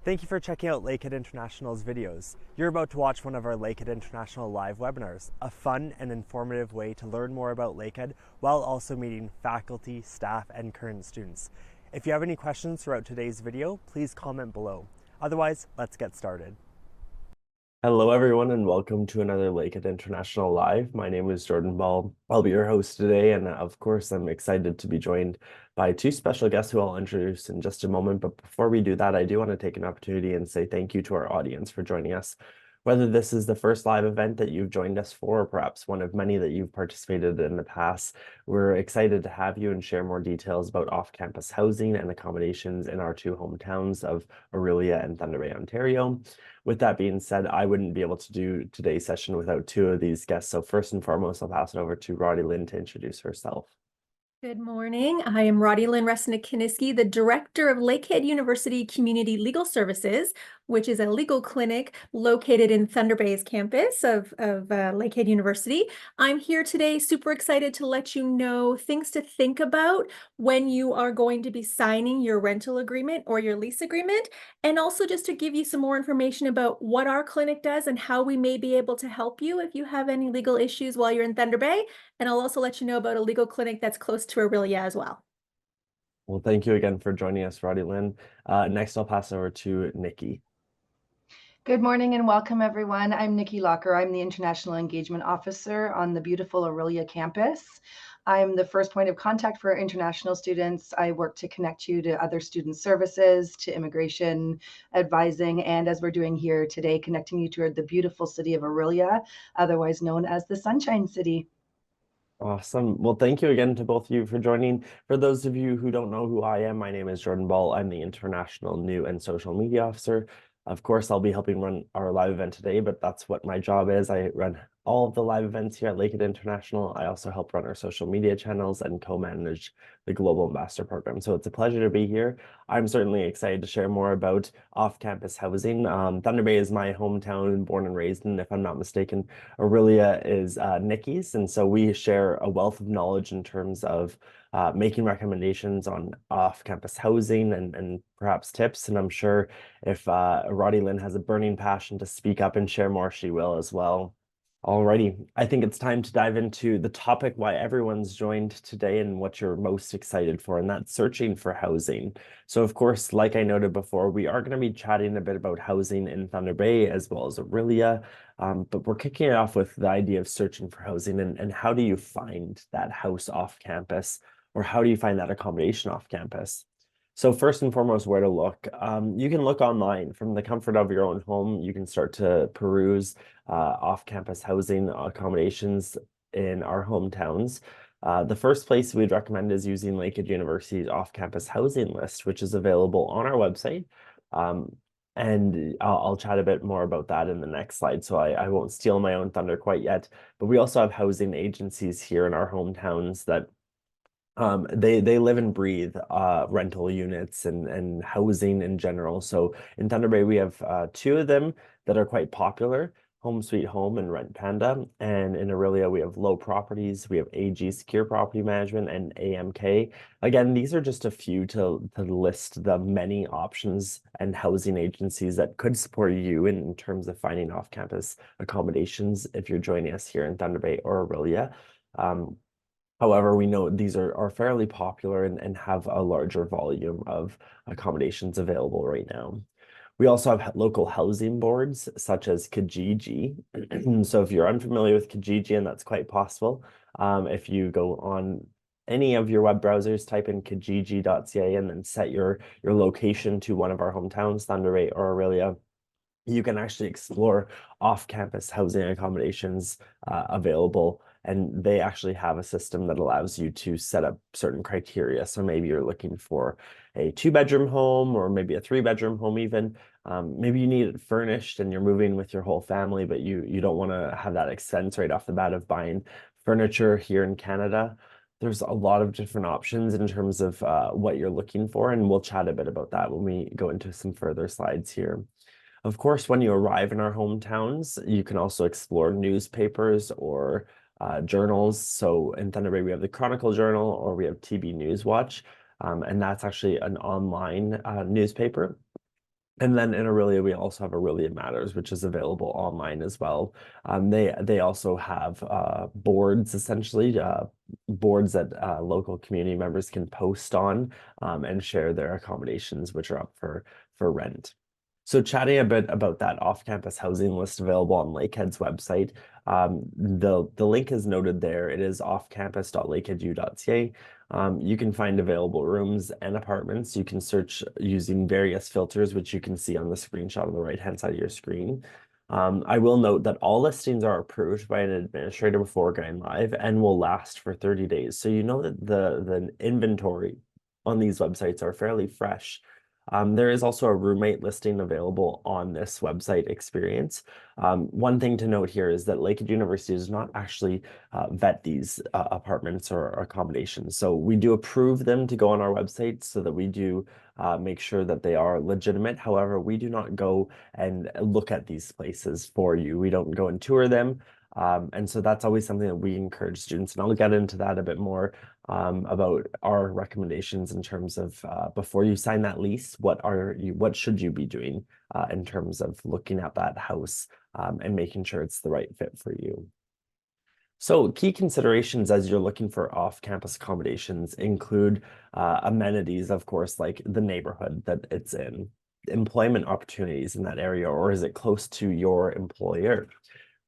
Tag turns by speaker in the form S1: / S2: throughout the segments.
S1: Thank you for checking out Lakehead International's videos. You're about to watch one of our Lakehead International live webinars, a fun and informative way to learn more about Lakehead while also meeting faculty, staff, and current students. If you have any questions throughout today's video, please comment below. Otherwise, let's get started. Hello everyone and welcome to another Lakehead International Live. My name is Jordan Ball. I'll be your host today, and of course I'm excited to be joined by two special guests who I'll introduce in just a moment. But before we do that, I do want to take an opportunity and say thank you to our audience for joining us. Whether this is the first live event that you've joined us for, or perhaps one of many that you've participated in the past, we're excited to have you and share more details about off-campus housing and accommodations in our two hometowns of Orillia and Thunder Bay, Ontario. With that being said, I wouldn't be able to do today's session without two of these guests. So first and foremost, I'll pass it over to Roddy Lynn to introduce herself.
S2: Good morning. I am Roddy Lynn Resnick-Kiniski, the Director of Lakehead University Community Legal Services, which is a legal clinic located in Thunder Bay's campus of Lakehead University. I'm here today super excited to let you know things to think about when you are going to be signing your rental agreement or your lease agreement, and also just to give you some more information about what our clinic does and how we may be able to help you if you have any legal issues while you're in Thunder Bay. And I'll also let you know about a legal clinic that's close to Orillia as well.
S1: Well, thank you again for joining us, Roddy Lynn. Next, I'll pass it over to Nikki.
S3: Good morning and welcome, everyone. I'm Nikki Locker. I'm the International Engagement Officer on the beautiful Orillia campus. I'm the first point of contact for international students. I work to connect you to other student services, to immigration advising, and as we're doing here today, connecting you to the beautiful city of Orillia, otherwise known as the Sunshine City.
S1: Awesome. Well, thank you again to both of you for joining. For those of you who don't know who I am, my name is Jordan Ball. I'm the International New and Social Media Officer. Of course, I'll be helping run our live event today, but that's what my job is. I run all of the live events here at Lakehead International. I also help run our social media channels and co-manage the Global Ambassador Program. So it's a pleasure to be here. I'm certainly excited to share more about off-campus housing. Thunder Bay is my hometown, born and raised in, if I'm not mistaken. Orillia is Nikki's, and so we share a wealth of knowledge in terms of making recommendations on off-campus housing and perhaps tips. And I'm sure if Roddy Lynn has a burning passion to speak up and share more, she will as well. Alrighty, I think it's time to dive into the topic why everyone's joined today and what you're most excited for, and that's searching for housing. So of course, like I noted before, we are going to be chatting a bit about housing in Thunder Bay as well as Orillia, but we're kicking it off with the idea of searching for housing and how do you find that house off campus, or how do you find that accommodation off campus? So first and foremost, where to look. You can look online from the comfort of your own home. You can start to peruse off-campus housing accommodations in our hometowns. The first place we'd recommend is using Lakehead University's off-campus housing list, which is available on our website. And I'll chat a bit more about that in the next slide, so I won't steal my own thunder quite yet. But we also have housing agencies here in our hometowns that they live and breathe rental units and housing in general. So in Thunder Bay, we have two of them that are quite popular, Home Sweet Home and Rent Panda. And in Orillia, we have Low Properties, we have AG Secure Property Management, and AMK. Again, these are just a few to list the many options and housing agencies that could support you in terms of finding off-campus accommodations if you're joining us here in Thunder Bay or Orillia. However, we know these are fairly popular and have a larger volume of accommodations available right now. We also have local housing boards such as Kijiji. So if you're unfamiliar with Kijiji, and that's quite possible, if you go on any of your web browsers, type in kijiji.ca and then set your location to one of our hometowns, Thunder Bay or Orillia, you can actually explore off-campus housing accommodations available. And they actually have a system that allows you to set up certain criteria. So maybe you're looking for a 2-bedroom home or maybe a 3-bedroom home even. Maybe you need it furnished and you're moving with your whole family, but you don't want to have that expense right off the bat of buying furniture here in Canada. There's a lot of different options in terms of what you're looking for, and we'll chat a bit about that when we go into some further slides here. Of course, when you arrive in our hometowns, you can also explore newspapers or journals. So in Thunder Bay, we have the Chronicle Journal or we have TB News Watch, and that's actually an online newspaper. And then in Aurelia, we also have Aurelia Matters, which is available online as well. They also have boards, essentially, boards that local community members can post on and share their accommodations, which are up for rent. So chatting a bit about that off-campus housing list available on Lakehead's website, the link is noted there. It is offcampus.lakeheadu.ca. You can find available rooms and apartments. You can search using various filters, which you can see on the screenshot on the right-hand side of your screen. I will note that all listings are approved by an administrator before going live and will last for 30 days. So you know that the inventory on these websites are fairly fresh. There is also a roommate listing available on this website experience. One thing to note here is that Lakehead University does not actually vet these apartments or accommodations. So we do approve them to go on our website so that we do make sure that they are legitimate. However, we do not go and look at these places for you. We don't go and tour them. And so that's always something that we encourage students, and I'll get into that a bit more about our recommendations in terms of before you sign that lease, what should you be doing in terms of looking at that house and making sure it's the right fit for you. So key considerations as you're looking for off-campus accommodations include amenities, of course, like the neighborhood that it's in, employment opportunities in that area, or is it close to your employer?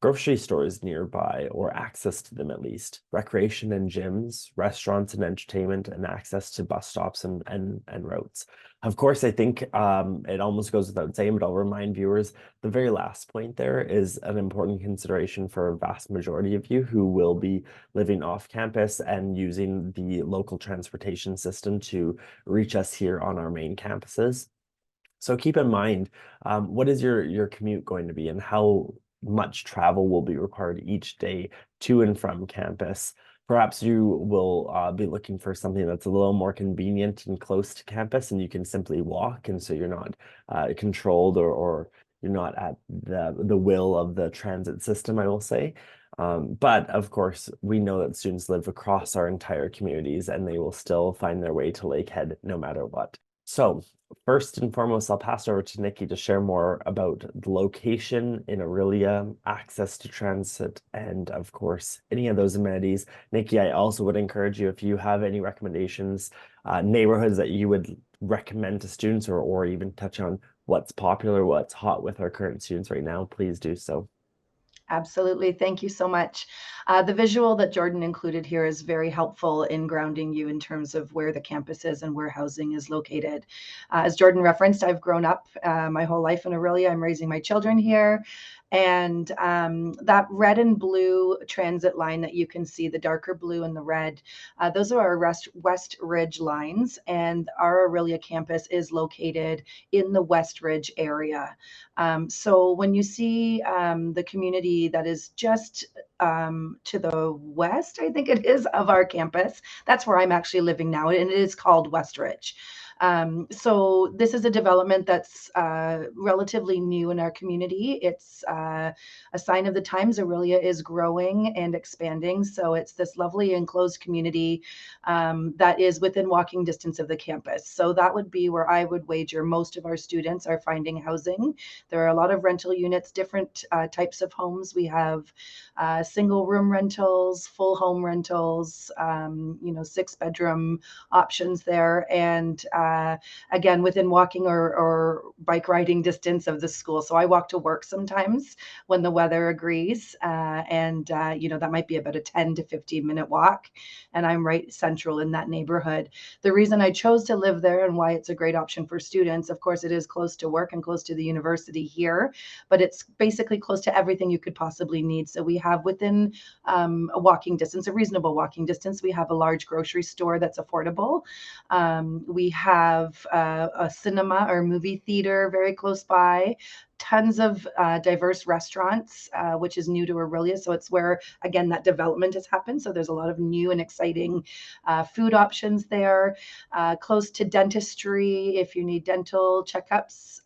S1: Grocery stores nearby, or access to them at least, recreation and gyms, restaurants and entertainment, and access to bus stops and routes. Of course, I think it almost goes without saying, but I'll remind viewers, the very last point there is an important consideration for a vast majority of you who will be living off campus and using the local transportation system to reach us here on our main campuses. So keep in mind, what is your commute going to be, and how much travel will be required each day to and from campus. Perhaps you will be looking for something that's a little more convenient and close to campus, and you can simply walk, and so you're not controlled or you're not at the will of the transit system, I will say. But of course, we know that students live across our entire communities, and they will still find their way to Lakehead no matter what. So first and foremost, I'll pass over to Nikki to share more about the location in Aurelia, access to transit, and of course, any of those amenities. Nikki, I also would encourage you, if you have any recommendations, neighborhoods that you would recommend to students, or even touch on what's popular, what's hot with our current students right now, please do so.
S3: Absolutely. Thank you so much. The visual that Jordan included here is very helpful in grounding you in terms of where the campus is and where housing is located. As Jordan referenced, I've grown up my whole life in Aurelia. I'm raising my children here. And that red and blue transit line that you can see, the darker blue and the red, those are our West Ridge lines. And our Aurelia campus is located in the West Ridge area. So when you see the community that is just to the west, I think it is, of our campus, that's where I'm actually living now, and it is called West Ridge. So this is a development that's relatively new in our community. It's a sign of the times. Aurelia is growing and expanding. So it's this lovely enclosed community that is within walking distance of the campus. So that would be where I would wager most of our students are finding housing. There are a lot of rental units, different types of homes. We have single room rentals, full home rentals, 6-bedroom options there. And again, within walking or bike riding distance of the school. So I walk to work sometimes when the weather agrees. That might be about a 10 to 15 minute walk. And I'm right central in that neighborhood. The reason I chose to live there and why it's a great option for students, of course, it is close to work and close to the university here, but it's basically close to everything you could possibly need. So we have within a walking distance, a reasonable walking distance, we have a large grocery store that's affordable. We have a cinema or movie theater very close by. tons of diverse restaurants, which is new to Aurelia. So it's where, again, that development has happened. So there's a lot of new and exciting food options there. Close to dentistry, if you need dental checkups,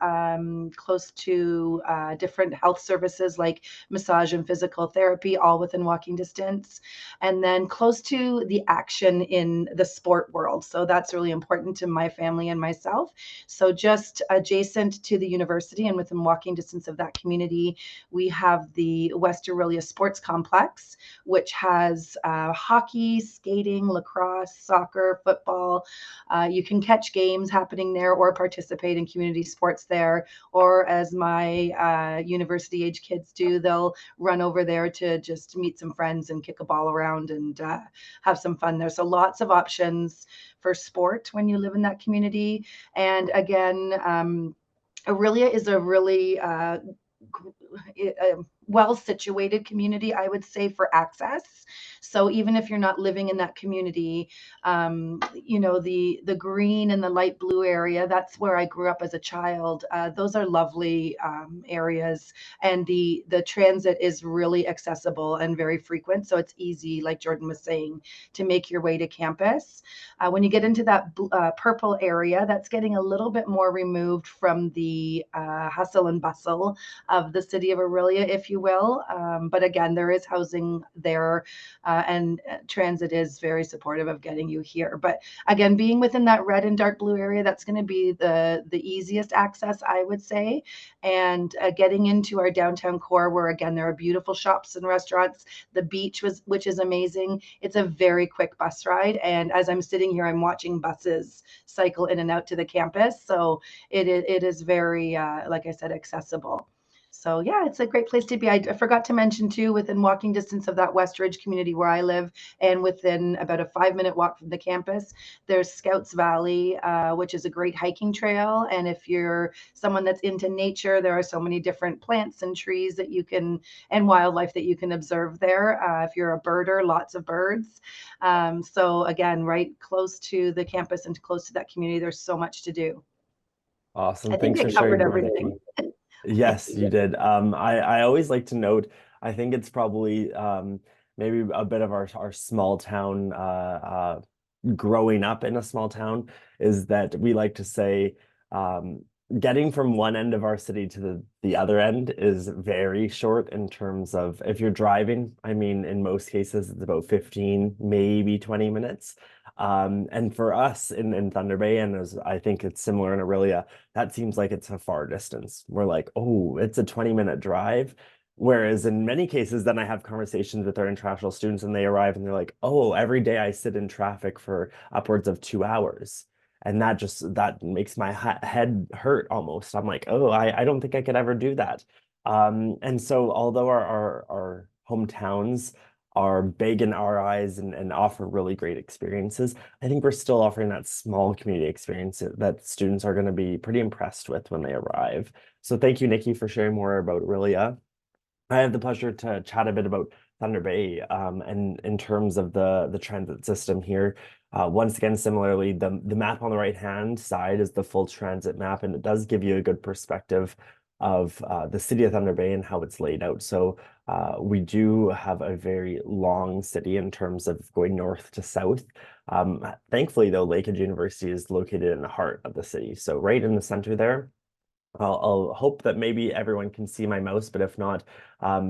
S3: close to different health services like massage and physical therapy, all within walking distance. And then close to the action in the sport world. So that's really important to my family and myself. So just adjacent to the university and within walking distance of that community, we have the West Aurelia Sports Complex, which has hockey, skating, lacrosse, soccer, football. You can catch games happening there or participate in community sports there. Or as my university age kids do, they'll run over there to just meet some friends and kick a ball around and have some fun there. So lots of options for sport when you live in that community. And again, Aurelia is a really well situated community, I would say, for access. So even if you're not living in that community, you know, the green and the light blue area, that's where I grew up as a child. Those are lovely areas, and the transit is really accessible and very frequent. So it's easy, like Jordan was saying, to make your way to campus. When you get into that purple area, that's getting a little bit more removed from the hustle and bustle of the city of Aurelia, if you will. But again, there is housing there, and transit is very supportive of getting you here. But again, being within that red and dark blue area, that's going to be the easiest access, I would say. And getting into our downtown core, where again, there are beautiful shops and restaurants, the beach, which is amazing. It's a very quick bus ride. And as I'm sitting here, I'm watching buses cycle in and out to the campus. So it is very, like I said, accessible. So yeah, it's a great place to be. I forgot to mention too, within walking distance of that West Ridge community where I live, and within about a 5-minute walk from the campus, there's Scouts Valley, which is a great hiking trail. And if you're someone that's into nature, there are so many different plants and trees that you can, and wildlife that you can observe there. If you're a birder, lots of birds. So again, right close to the campus and close to that community, there's so much to do.
S1: Awesome.
S3: I think
S1: Thanks
S3: I
S1: for
S3: covered
S1: sharing more,
S3: everything.
S1: Nikki. Yes, you did. I always like to note, I think it's probably maybe a bit of our small town growing up in a small town, is that we like to say getting from one end of our city to the other end is very short in terms of, if you're driving, I mean, in most cases, it's about 15, maybe 20 minutes. And for us in Thunder Bay, and as I think it's similar in Aurelia, that seems like it's a far distance. We're like, oh, it's a 20-minute drive. Whereas in many cases, then I have conversations with our international students and they arrive and they're like, oh, every day I sit in traffic for upwards of 2 hours. And that makes my head hurt almost. I'm like, oh, I don't think I could ever do that. And so although our hometowns are big in our eyes and offer really great experiences, I think we're still offering that small community experience that students are going to be pretty impressed with when they arrive. So thank you, Nikki, for sharing more about Aurelia. I have the pleasure to chat a bit about Thunder Bay, and in terms of the transit system here. Once again, similarly, the map on the right-hand side is the full transit map, and it does give you a good perspective of the city of Thunder Bay and how it's laid out. So we do have a very long city in terms of going north to south. Thankfully, though, Lakehead University is located in the heart of the city. So right in the center there. I'll hope that maybe everyone can see my mouse, but if not,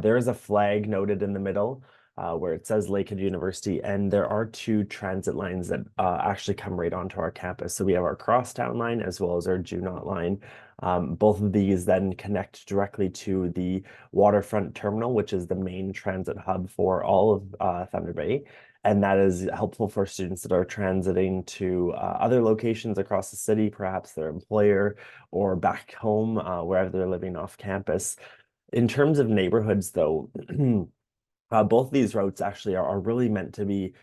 S1: there is a flag noted in the middle where it says Lakehead University, and there are 2 transit lines that actually come right onto our campus. So we have our Crosstown line as well as our Junot line. Both of these then connect directly to the waterfront terminal, which is the main transit hub for all of Thunder Bay. And that is helpful for students that are transiting to other locations across the city, perhaps their employer, or back home, wherever they're living off campus. In terms of neighborhoods, though, both these routes actually are really meant to be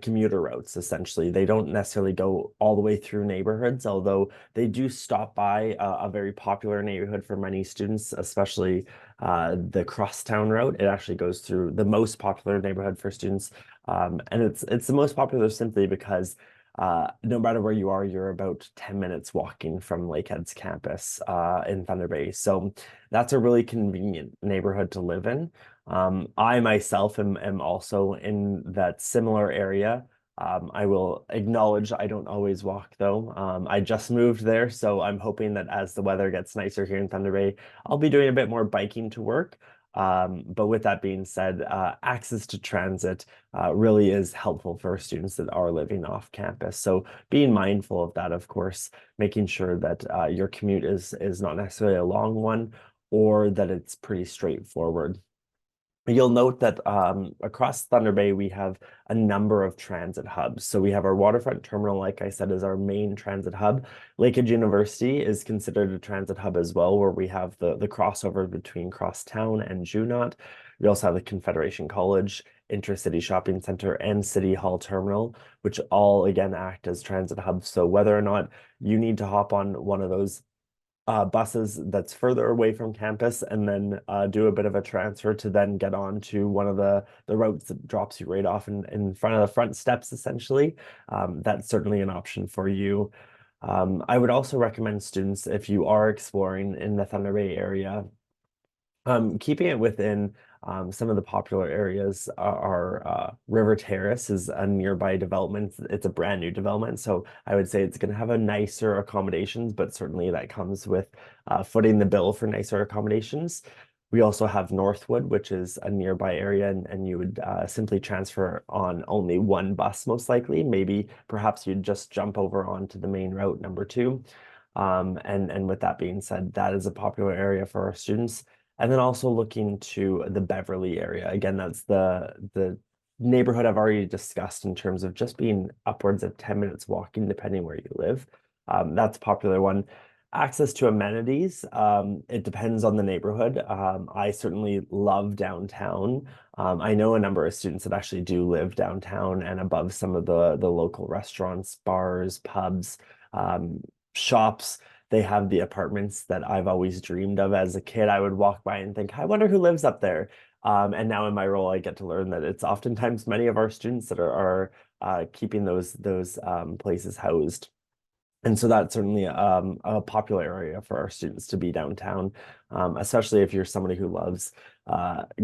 S1: commuter routes, essentially. They don't necessarily go all the way through neighborhoods, although they do stop by a very popular neighborhood for many students, especially the Crosstown route. It actually goes through the most popular neighborhood for students. And it's the most popular simply because no matter where you are, you're about 10 minutes walking from Lakehead's campus in Thunder Bay. So that's a really convenient neighborhood to live in. I myself am also in that similar area. I will acknowledge I don't always walk though. I just moved there, so I'm hoping that as the weather gets nicer here in Thunder Bay, I'll be doing a bit more biking to work. But with that being said, access to transit really is helpful for students that are living off campus. So being mindful of that, of course, making sure that your commute is not necessarily a long one or that it's pretty straightforward. You'll note that across Thunder Bay, we have a number of transit hubs. So we have our waterfront terminal, like I said, is our main transit hub. Lakehead University is considered a transit hub as well, where we have the crossover between Crosstown and Junot. We also have the Confederation College, Intercity Shopping Center, and City Hall Terminal, which all, again, act as transit hubs. So whether or not you need to hop on one of those buses that's further away from campus and then do a bit of a transfer to then get on to one of the routes that drops you right off in front of the front steps, essentially. That's certainly an option for you. I would also recommend students, if you are exploring in the Thunder Bay area, keeping it within some of the popular areas are River Terrace is a nearby development. It's a brand new development, so I would say it's going to have a nicer accommodations, but certainly that comes with footing the bill for nicer accommodations. We also have Northwood, which is a nearby area, and you would simply transfer on only one bus, most likely. Maybe perhaps you'd just jump over onto the main route, number 2. And with that being said, that is a popular area for our students. And then also looking to the Beverly area. Again, that's the neighborhood I've already discussed in terms of just being upwards of 10 minutes walking, depending where you live. That's a popular one. Access to amenities, it depends on the neighborhood. I certainly love downtown. I know a number of students that actually do live downtown and above some of the local restaurants, bars, pubs, shops. They have the apartments that I've always dreamed of as a kid. I would walk by and think, I wonder who lives up there. And now in my role, I get to learn that it's oftentimes many of our students that are keeping those places housed. And so that's certainly a popular area for our students to be downtown, especially if you're somebody who loves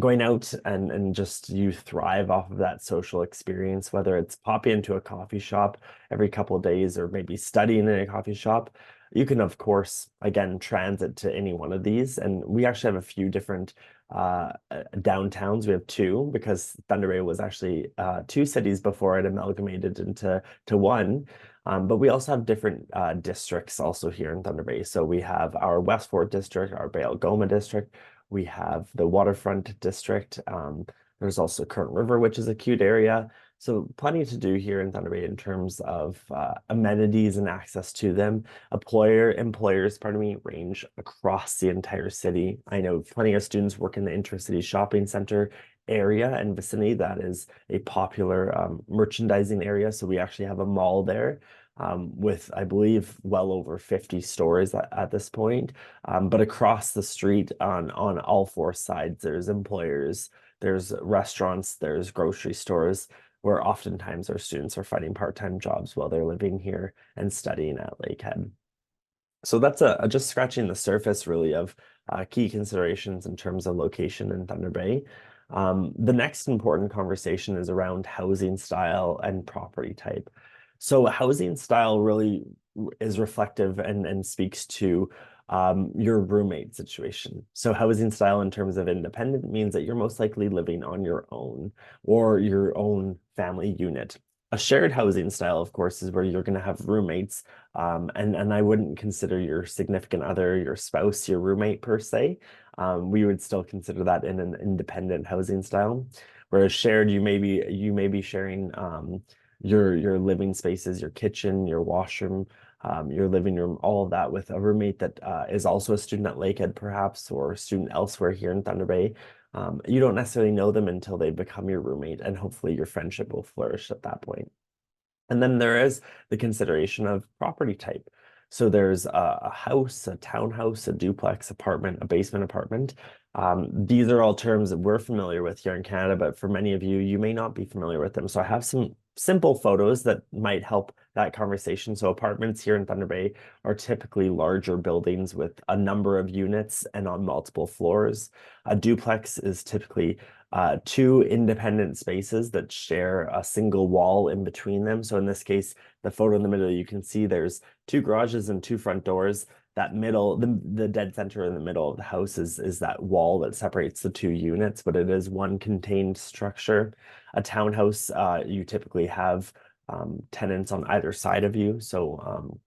S1: going out and just you thrive off of that social experience, whether it's popping into a coffee shop every couple of days or maybe studying in a coffee shop. You can, of course, again, transit to any one of these. And we actually have a few different downtowns. We have 2 because Thunder Bay was actually 2 cities before it amalgamated into one. But we also have different districts also here in Thunder Bay. So we have our West Fort district, our Bay Algoma district. We have the Waterfront district. There's also Current River, which is a cute area. So plenty to do here in Thunder Bay in terms of amenities and access to them. Employers, pardon me, range across the entire city. I know plenty of students work in the Intercity Shopping Center area and vicinity. That is a popular merchandising area. So we actually have a mall there with, I believe, well over 50 stores at this point. But across the street on all 4 sides, there's employers, there's restaurants, there's grocery stores, where oftentimes our students are finding part-time jobs while they're living here and studying at Lakehead. So that's just scratching the surface really of key considerations in terms of location in Thunder Bay. The next important conversation is around housing style and property type. So housing style really is reflective and speaks to your roommate situation. So housing style in terms of independent means that you're most likely living on your own or your own family unit. A shared housing style, of course, is where you're going to have roommates, and I wouldn't consider your significant other, your spouse, your roommate per se. We would still consider that in an independent housing style. Whereas shared, you may be sharing your living spaces, your kitchen, your washroom, your living room, all of that with a roommate that is also a student at Lakehead, perhaps, or a student elsewhere here in Thunder Bay. You don't necessarily know them until they become your roommate, and hopefully your friendship will flourish at that point. And then there is the consideration of property type. So there's a house, a townhouse, a duplex apartment, a basement apartment. These are all terms that we're familiar with here in Canada, but for many of you, you may not be familiar with them. So I have some simple photos that might help that conversation. So apartments here in Thunder Bay are typically larger buildings with a number of units and on multiple floors. A duplex is typically two independent spaces that share a single wall in between them. So in this case, the photo in the middle, you can see there's two garages and two front doors. That middle, the dead center in the middle of the house is that wall that separates the two units, but it is one contained structure. A townhouse, you typically have tenants on either side of you. So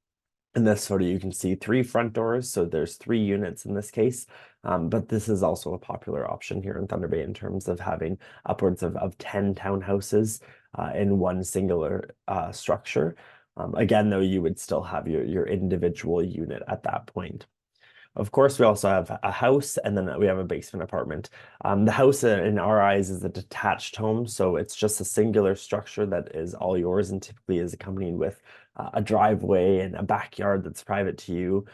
S1: in this photo, you can see three front doors. So there's three units in this case. But this is also a popular option here in Thunder Bay in terms of having upwards of 10 townhouses in one singular structure. Again, though, you would still have your individual unit at that point. Of course, we also have a house, and then we have a basement apartment. The house in our eyes is a detached home, so it's just a singular structure that is all yours and typically is accompanied with a driveway and a backyard that's private to you.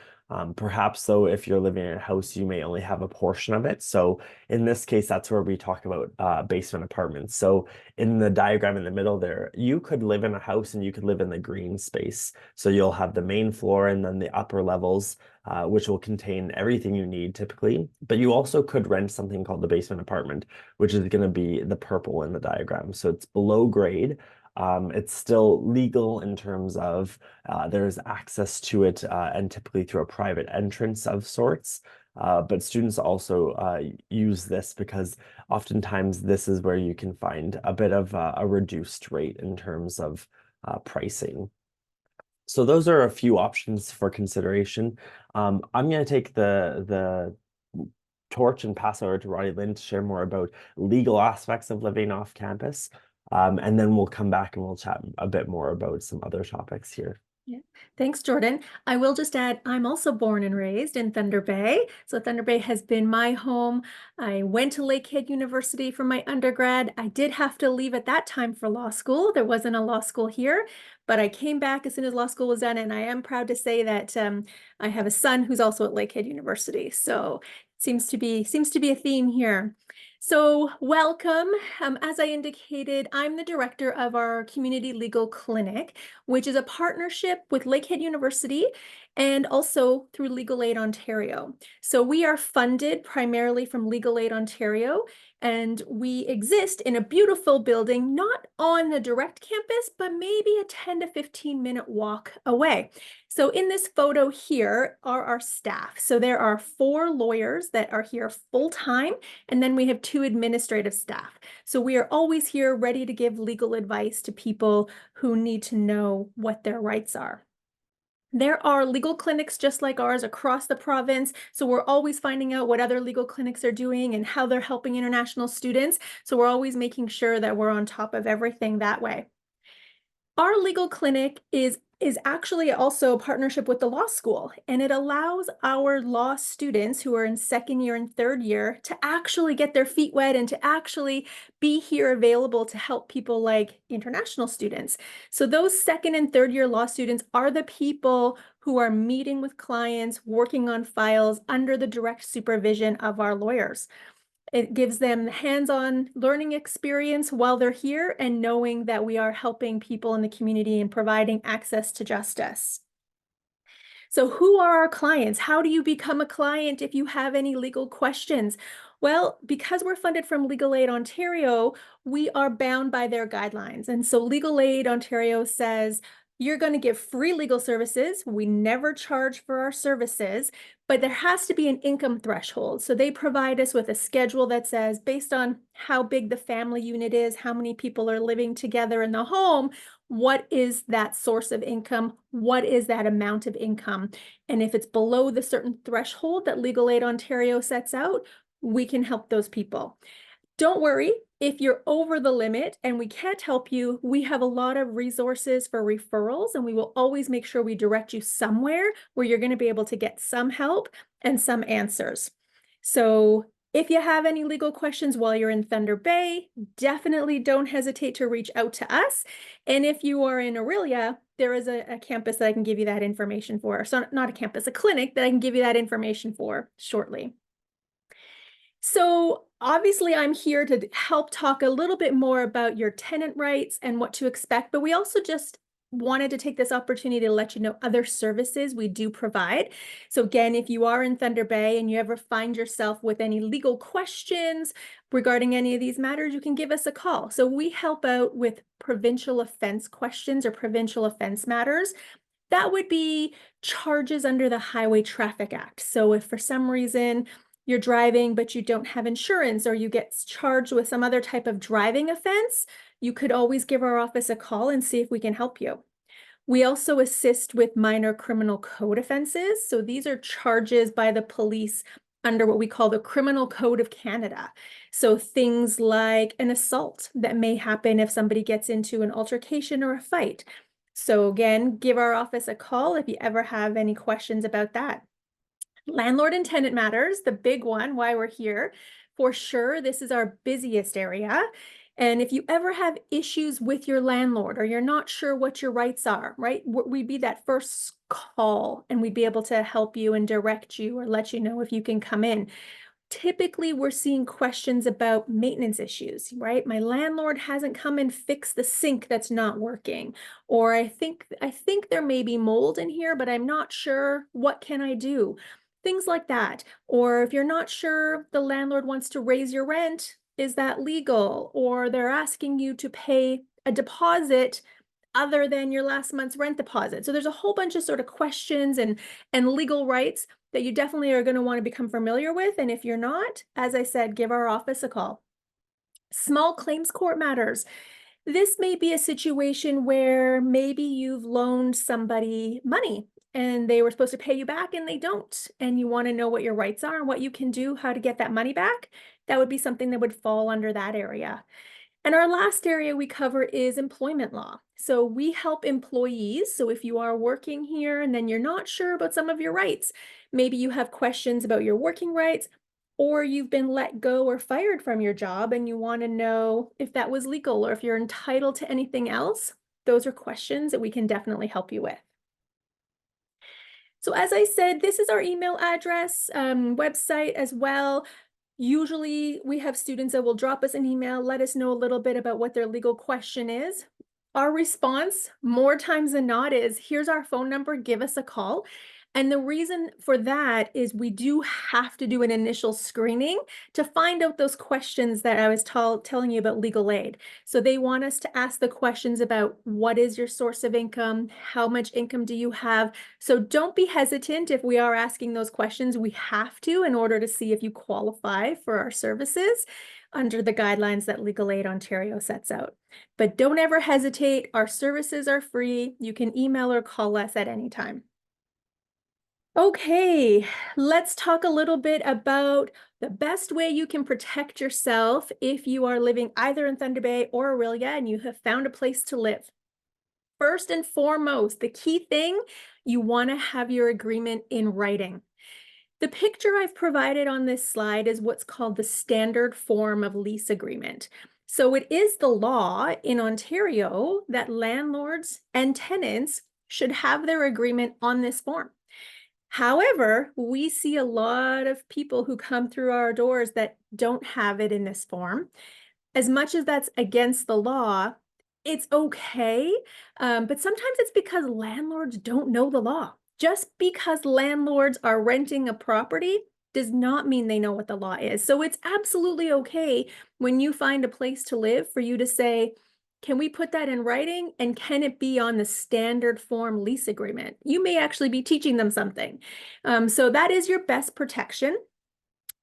S1: Perhaps, though, if you're living in a house, you may only have a portion of it. So in this case, that's where we talk about basement apartments. So in the diagram in the middle there, you could live in a house and you could live in the green space. So you'll have the main floor and then the upper levels, which will contain everything you need typically. But you also could rent something called the basement apartment, which is going to be the purple in the diagram. So it's below grade. It's still legal in terms of there's access to it and typically through a private entrance of sorts. But students also use this because oftentimes this is where you can find a bit of a reduced rate in terms of pricing. So those are a few options for consideration. I'm going to take the torch and pass over to Roddy Lynn to share more about legal aspects of living off campus. And then we'll come back and we'll chat a bit more about some other topics here.
S2: Yeah. Thanks, Jordan. I will just add, I'm also born and raised in Thunder Bay. So Thunder Bay has been my home. I went to Lakehead University for my undergrad. I did have to leave at that time for law school. There wasn't a law school here, but I came back as soon as law school was done. And I am proud to say that I have a son who's also at Lakehead University. So it seems to be a theme here. So welcome. As I indicated, I'm the director of our Community Legal Clinic, which is a partnership with Lakehead University and also through Legal Aid Ontario. So we are funded primarily from Legal Aid Ontario, and we exist in a beautiful building, not on the direct campus, but maybe a 10 to 15-minute walk away. So in this photo here are our staff. So there are 4 lawyers that are here full-time, and then we have 2 administrative staff. So we are always here ready to give legal advice to people who need to know what their rights are. There are legal clinics just like ours across the province. So we're always finding out what other legal clinics are doing and how they're helping international students. So we're always making sure that we're on top of everything that way. Our legal clinic is actually also a partnership with the law school, and it allows our law students who are in second year and third year to actually get their feet wet and to actually be here available to help people like international students. So those second and third year law students are the people who are meeting with clients, working on files under the direct supervision of our lawyers. It gives them hands-on learning experience while they're here and knowing that we are helping people in the community and providing access to justice. So who are our clients? How do you become a client if you have any legal questions? Well, because we're funded from Legal Aid Ontario, we are bound by their guidelines. And so Legal Aid Ontario says, you're going to give free legal services. We never charge for our services, but there has to be an income threshold. So they provide us with a schedule that says, based on how big the family unit is, how many people are living together in the home, what is that source of income? What is that amount of income? And if it's below the certain threshold that Legal Aid Ontario sets out, we can help those people. Don't worry, if you're over the limit and we can't help you, we have a lot of resources for referrals, and we will always make sure we direct you somewhere where you're going to be able to get some help and some answers. So if you have any legal questions while you're in Thunder Bay, definitely don't hesitate to reach out to us. And if you are in Aurelia, there is a campus that I can give you that information for. So not a campus, a clinic that I can give you that information for shortly. So obviously I'm here to help talk a little bit more about your tenant rights and what to expect, but we also just wanted to take this opportunity to let you know other services we do provide. So again, if you are in Thunder Bay and you ever find yourself with any legal questions regarding any of these matters, you can give us a call. So we help out with provincial offense questions or provincial offense matters. That would be charges under the Highway Traffic Act. So if for some reason you're driving, but you don't have insurance, or you get charged with some other type of driving offense, you could always give our office a call and see if we can help you. We also assist with minor criminal code offenses. So these are charges by the police under what we call the Criminal Code of Canada. So things like an assault that may happen if somebody gets into an altercation or a fight. So again, give our office a call if you ever have any questions about that. Landlord and tenant matters, the big one, why we're here. For sure, this is our busiest area. And if you ever have issues with your landlord or you're not sure what your rights are, right? We'd be that first call and we'd be able to help you and direct you or let you know if you can come in. Typically, we're seeing questions about maintenance issues, right? My landlord hasn't come and fixed the sink that's not working. Or I think there may be mold in here, but I'm not sure. What can I do? Things like that. Or if you're not sure the landlord wants to raise your rent, is that legal? Or they're asking you to pay a deposit other than your last month's rent deposit. So there's a whole bunch of sort of questions and legal rights that you definitely are going to want to become familiar with. And if you're not, as I said, give our office a call. Small claims court matters. This may be a situation where maybe you've loaned somebody money and they were supposed to pay you back and they don't, and you want to know what your rights are and what you can do, how to get that money back. That would be something that would fall under that area. And our last area we cover is employment law. So we help employees. So if you are working here and then you're not sure about some of your rights, maybe you have questions about your working rights, or you've been let go or fired from your job and you want to know if that was legal or if you're entitled to anything else, those are questions that we can definitely help you with. So as I said, this is our email address, website as well. Usually we have students that will drop us an email, let us know a little bit about what their legal question is. Our response, more times than not, is here's our phone number, give us a call. And the reason for that is we do have to do an initial screening to find out those questions that I was telling you about legal aid. So they want us to ask the questions about what is your source of income? How much income do you have? So don't be hesitant if we are asking those questions. We have to in order to see if you qualify for our services under the guidelines that Legal Aid Ontario sets out. But don't ever hesitate. Our services are free. You can email or call us at any time. Okay, let's talk a little bit about the best way you can protect yourself if you are living either in Thunder Bay or Orillia and you have found a place to live. First and foremost, the key thing, you want to have your agreement in writing. The picture I've provided on this slide is what's called the standard form of lease agreement. So it is the law in Ontario that landlords and tenants should have their agreement on this form. However, we see a lot of people who come through our doors that don't have it in this form. As much as that's against the law, it's okay. But sometimes it's because landlords don't know the law. Just because landlords are renting a property does not mean they know what the law is. So it's absolutely okay when you find a place to live for you to say, can we put that in writing? And can it be on the standard form lease agreement? You may actually be teaching them something. So that is your best protection.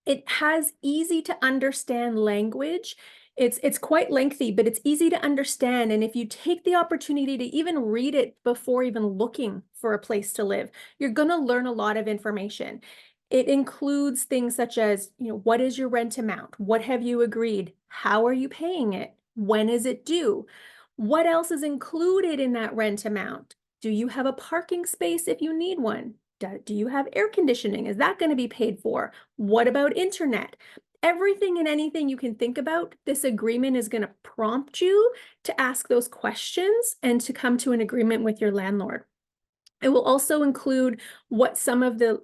S2: It has easy to understand language. It's quite lengthy, but it's easy to understand. And if you take the opportunity to even read it before even looking for a place to live, you're going to learn a lot of information. It includes things such as, what is your rent amount? What have you agreed? How are you paying it? When is it due? What else is included in that rent amount? Do you have a parking space if you need one? Do you have air conditioning? Is that going to be paid for? What about internet? Everything and anything you can think about, this agreement is going to prompt you to ask those questions and to come to an agreement with your landlord. It will also include what some of the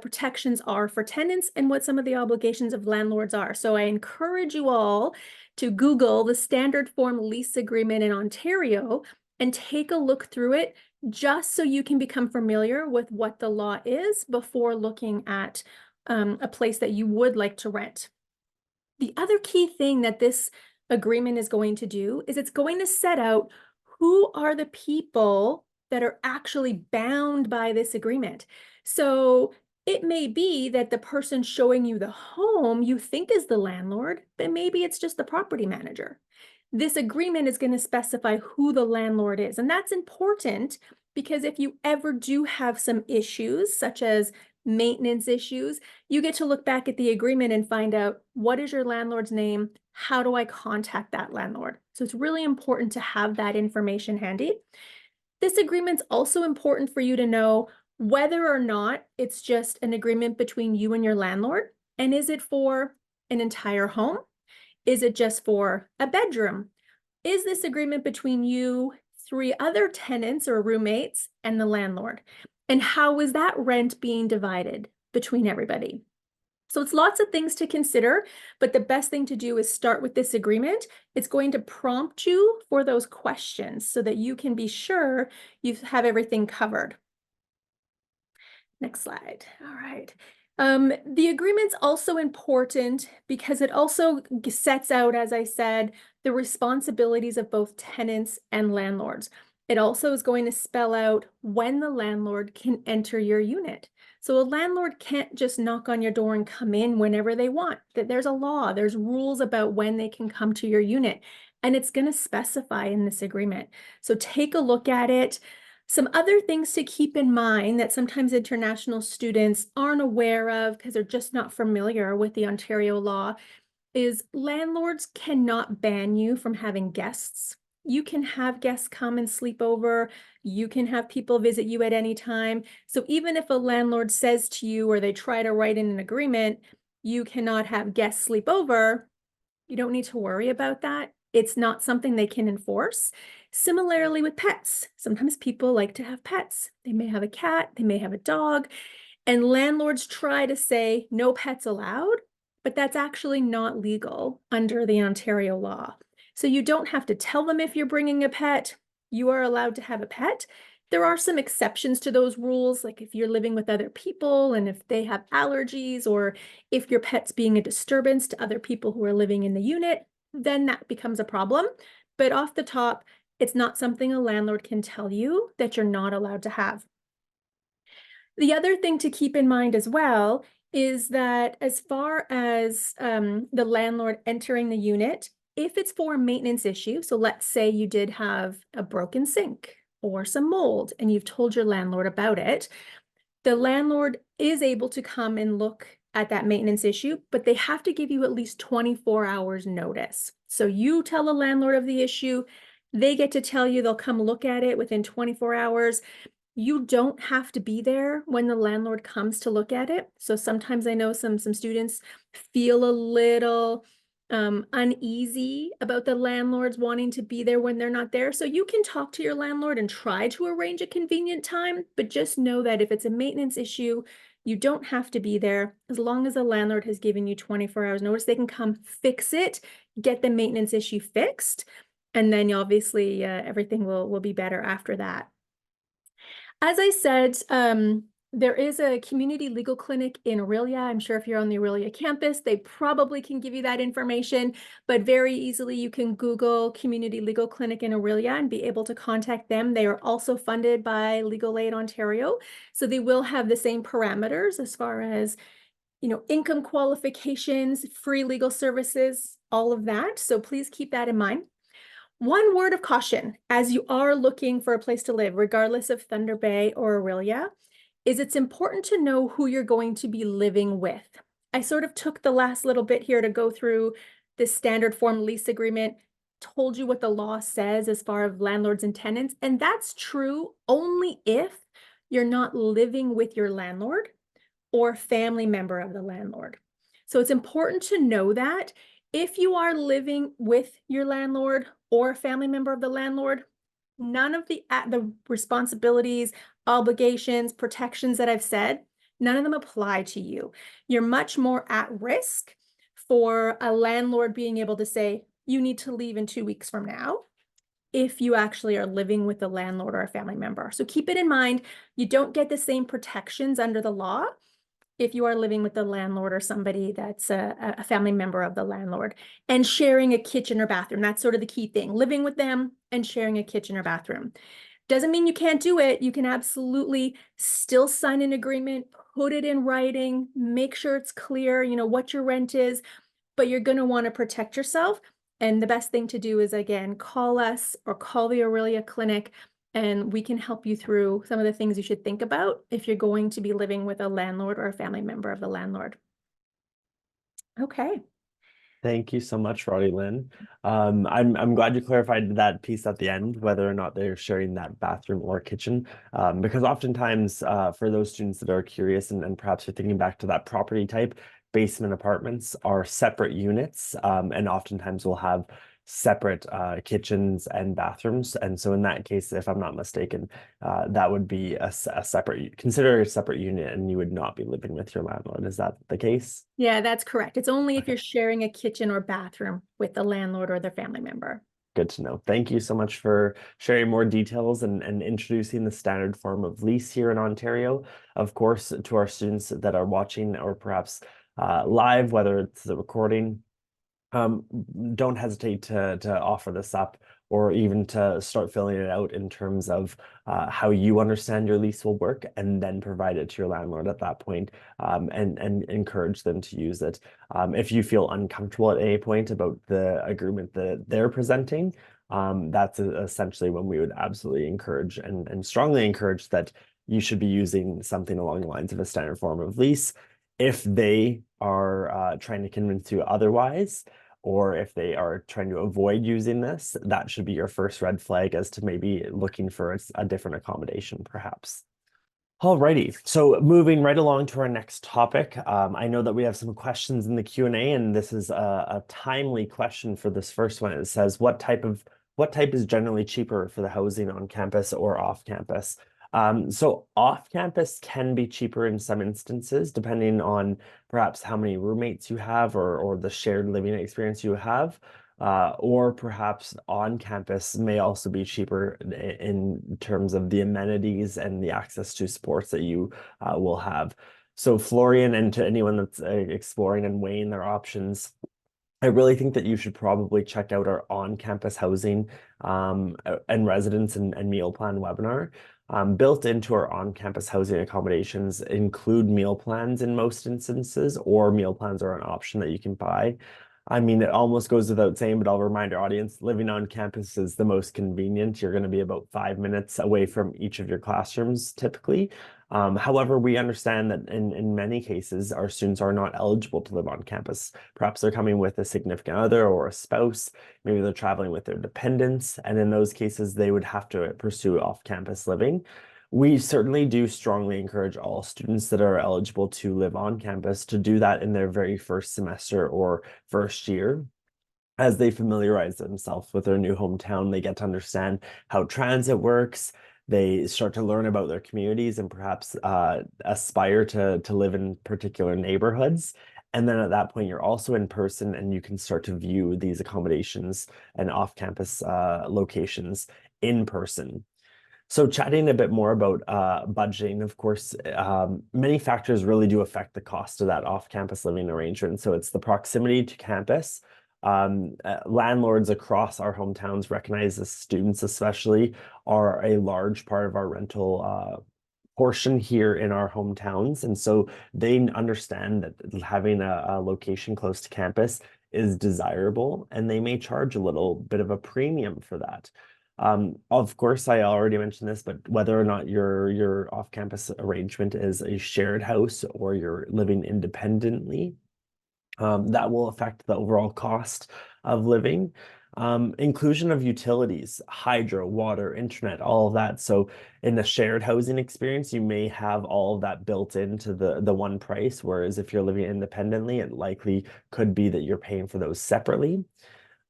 S2: protections are for tenants and what some of the obligations of landlords are. So I encourage you all to Google the standard form lease agreement in Ontario and take a look through it, just so you can become familiar with what the law is before looking at a place that you would like to rent. The other key thing that this agreement is going to do is it's going to set out who are the people that are actually bound by this agreement. So it may be that the person showing you the home you think is the landlord, but maybe it's just the property manager. This agreement is going to specify who the landlord is. And that's important because if you ever do have some issues, such as maintenance issues, you get to look back at the agreement and find out, what is your landlord's name? How do I contact that landlord? So it's really important to have that information handy. This agreement's also important for you to know whether or not it's just an agreement between you and your landlord. And is it for an entire home? Is it just for a bedroom? Is this agreement between you, 3 other tenants or roommates, and the landlord? And how is that rent being divided between everybody? So it's lots of things to consider, but the best thing to do is start with this agreement. It's going to prompt you for those questions so that you can be sure you have everything covered. Next slide. All right. The agreement's also important because it also sets out, as I said, the responsibilities of both tenants and landlords. It also is going to spell out when the landlord can enter your unit. So a landlord can't just knock on your door and come in whenever they want. That there's a law, there's rules about when they can come to your unit, and it's going to specify in this agreement. So take a look at it. Some other things to keep in mind that sometimes international students aren't aware of because they're just not familiar with the Ontario law is landlords cannot ban you from having guests. You can have guests come and sleep over. You can have people visit you at any time. So even if a landlord says to you, or they try to write in an agreement, you cannot have guests sleep over, you don't need to worry about that. It's not something they can enforce. Similarly with pets, sometimes people like to have pets. They may have a cat, they may have a dog, and landlords try to say no pets allowed, but that's actually not legal under the Ontario law. So you don't have to tell them if you're bringing a pet. You are allowed to have a pet. There are some exceptions to those rules, like if you're living with other people and if they have allergies, or if your pet's being a disturbance to other people who are living in the unit, then that becomes a problem. But off the top, it's not something a landlord can tell you that you're not allowed to have. The other thing to keep in mind as well is that as far as the landlord entering the unit, if it's for a maintenance issue, so let's say you did have a broken sink or some mold and you've told your landlord about it, the landlord is able to come and look at that maintenance issue, but they have to give you at least 24 hours notice. So you tell the landlord of the issue, they get to tell you they'll come look at it within 24 hours. You don't have to be there when the landlord comes to look at it. So sometimes I know some students feel a little uneasy about the landlords wanting to be there when they're not there. So you can talk to your landlord and try to arrange a convenient time, but just know that if it's a maintenance issue, you don't have to be there. As long as the landlord has given you 24 hours notice, they can come fix it, get the maintenance issue fixed, and then obviously everything will be better after that. As I said, there is a community legal clinic in Orillia. I'm sure if you're on the Orillia campus, they probably can give you that information, but very easily you can Google community legal clinic in Orillia and be able to contact them. They are also funded by Legal Aid Ontario. So they will have the same parameters as far as, income qualifications, free legal services, all of that. So please keep that in mind. One word of caution as you are looking for a place to live, regardless of Thunder Bay or Orillia, is it's important to know who you're going to be living with. I sort of took the last little bit here to go through this standard form lease agreement, told you what the law says as far as landlords and tenants, and that's true only if you're not living with your landlord or family member of the landlord. So it's important to know that if you are living with your landlord or a family member of the landlord, none of the responsibilities, obligations, protections that I've said, none of them apply to you. You're much more at risk for a landlord being able to say, you need to leave in 2 weeks from now, if you actually are living with a landlord or a family member. So keep it in mind, you don't get the same protections under the law if you are living with the landlord or somebody that's a family member of the landlord, and sharing a kitchen or bathroom. That's sort of the key thing, living with them and sharing a kitchen or bathroom. Doesn't mean you can't do it. You can absolutely still sign an agreement, put it in writing, make sure it's clear, what your rent is, but you're going to want to protect yourself. And the best thing to do is, again, call us or call the Aurelia Clinic, and we can help you through some of the things you should think about if you're going to be living with a landlord or a family member of the landlord. Okay.
S1: Thank you so much, Roddy Lynn. I'm glad you clarified that piece at the end, whether or not they're sharing that bathroom or kitchen, because oftentimes for those students that are curious and perhaps you're thinking back to that property type, basement apartments are separate units, and oftentimes will have separate kitchens and bathrooms. And so in that case, if I'm not mistaken, that would be a separate, consider a separate unit, and you would not be living with your landlord. Is that the case?
S2: Yeah, that's correct. It's only if
S1: Okay.
S2: you're sharing a kitchen or bathroom with the landlord or their family member.
S1: Good to know. Thank you so much for sharing more details and introducing the standard form of lease here in Ontario. Of course, to our students that are watching or perhaps live, whether it's the recording, don't hesitate to offer this up, or even to start filling it out in terms of how you understand your lease will work, and then provide it to your landlord at that point, and encourage them to use it. If you feel uncomfortable at any point about the agreement that they're presenting, that's essentially when we would absolutely encourage and strongly encourage that you should be using something along the lines of a standard form of lease. If they are trying to convince you otherwise, or if they are trying to avoid using this, that should be your first red flag as to maybe looking for a different accommodation, perhaps. Alrighty, so moving right along to our next topic. I know that we have some questions in the Q&A, and this is a timely question for this first one. It says, what type is generally cheaper for the housing on campus or off campus? So off campus can be cheaper in some instances, depending on perhaps how many roommates you have, or the shared living experience you have. Or perhaps on campus may also be cheaper in terms of the amenities and the access to sports that you will have. So Florian, and to anyone that's exploring and weighing their options, I really think that you should probably check out our on-campus housing and residence and meal plan webinar. Built into our on-campus housing accommodations include meal plans in most instances, or meal plans are an option that you can buy. I mean, it almost goes without saying, but I'll remind our audience, living on campus is the most convenient. You're going to be about 5 minutes away from each of your classrooms typically. However, we understand that in many cases, our students are not eligible to live on campus. Perhaps they're coming with a significant other or a spouse. Maybe they're traveling with their dependents. And in those cases, they would have to pursue off-campus living. We certainly do strongly encourage all students that are eligible to live on campus to do that in their very first semester or first year. As they familiarize themselves with their new hometown, they get to understand how transit works. They start to learn about their communities and perhaps aspire to live in particular neighborhoods. And then at that point, you're also in person, and you can start to view these accommodations and off-campus locations in person. So chatting a bit more about budgeting, of course, many factors really do affect the cost of that off-campus living arrangement. So it's the proximity to campus. Landlords across our hometowns recognize that students especially are a large part of our rental portion here in our hometowns. And so they understand that having a location close to campus is desirable, and they may charge a little bit of a premium for that. Of course, I already mentioned this, but whether or not your off-campus arrangement is a shared house or you're living independently, that will affect the overall cost of living. Inclusion of utilities, hydro, water, internet, all of that. So in the shared housing experience, you may have all of that built into the one price, whereas if you're living independently, it likely could be that you're paying for those separately.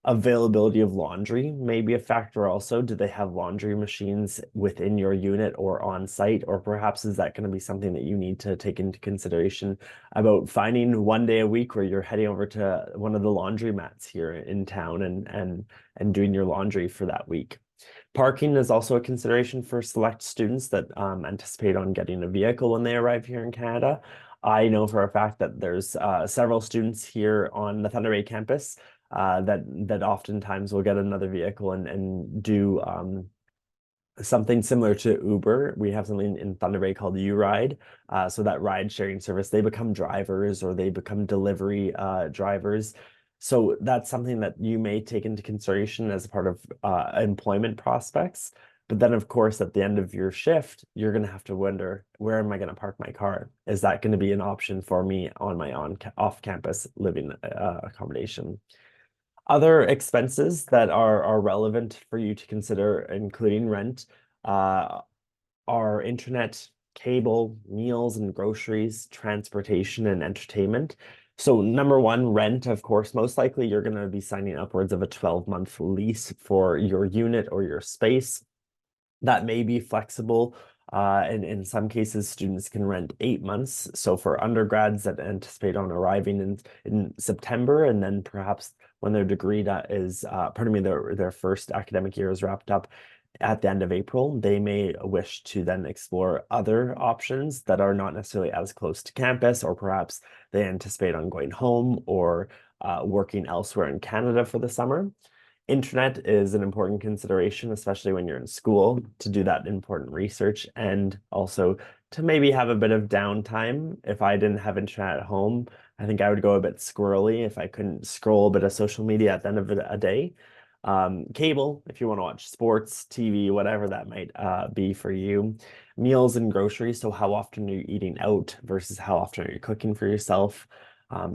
S1: Availability of laundry may be a factor also. Do they have laundry machines within your unit or on site? Or perhaps is that going to be something that you need to take into consideration about finding one day a week where you're heading over to one of the laundromats here in town and doing your laundry for that week? Parking is also a consideration for select students that anticipate on getting a vehicle when they arrive here in Canada. I know for a fact that there's several students here on the Thunder Bay campus that oftentimes will get another vehicle and do something similar to Uber. We have something in Thunder Bay called U Ride. So that ride sharing service, they become drivers or they become delivery drivers. So that's something that you may take into consideration as a part of employment prospects. But then, of course, at the end of your shift, you're going to have to wonder, where am I going to park my car? Is that going to be an option for me on my off-campus living accommodation? Other expenses that are relevant for you to consider, including rent, are internet, cable, meals and groceries, transportation, and entertainment. So number one, rent, of course, most likely you're going to be signing upwards of a 12-month lease for your unit or your space. That may be flexible. And in some cases, students can rent 8 months. So for undergrads that anticipate on arriving in September, and then perhaps when their degree their first academic year is wrapped up at the end of April, they may wish to then explore other options that are not necessarily as close to campus, or perhaps they anticipate on going home or working elsewhere in Canada for the summer. Internet is an important consideration, especially when you're in school, to do that important research and also to maybe have a bit of downtime. If I didn't have internet at home, I think I would go a bit squirrely if I couldn't scroll a bit of social media at the end of a day. Cable, if you want to watch sports, TV, whatever that might be for you. Meals and groceries, so how often are you eating out versus how often are you cooking for yourself?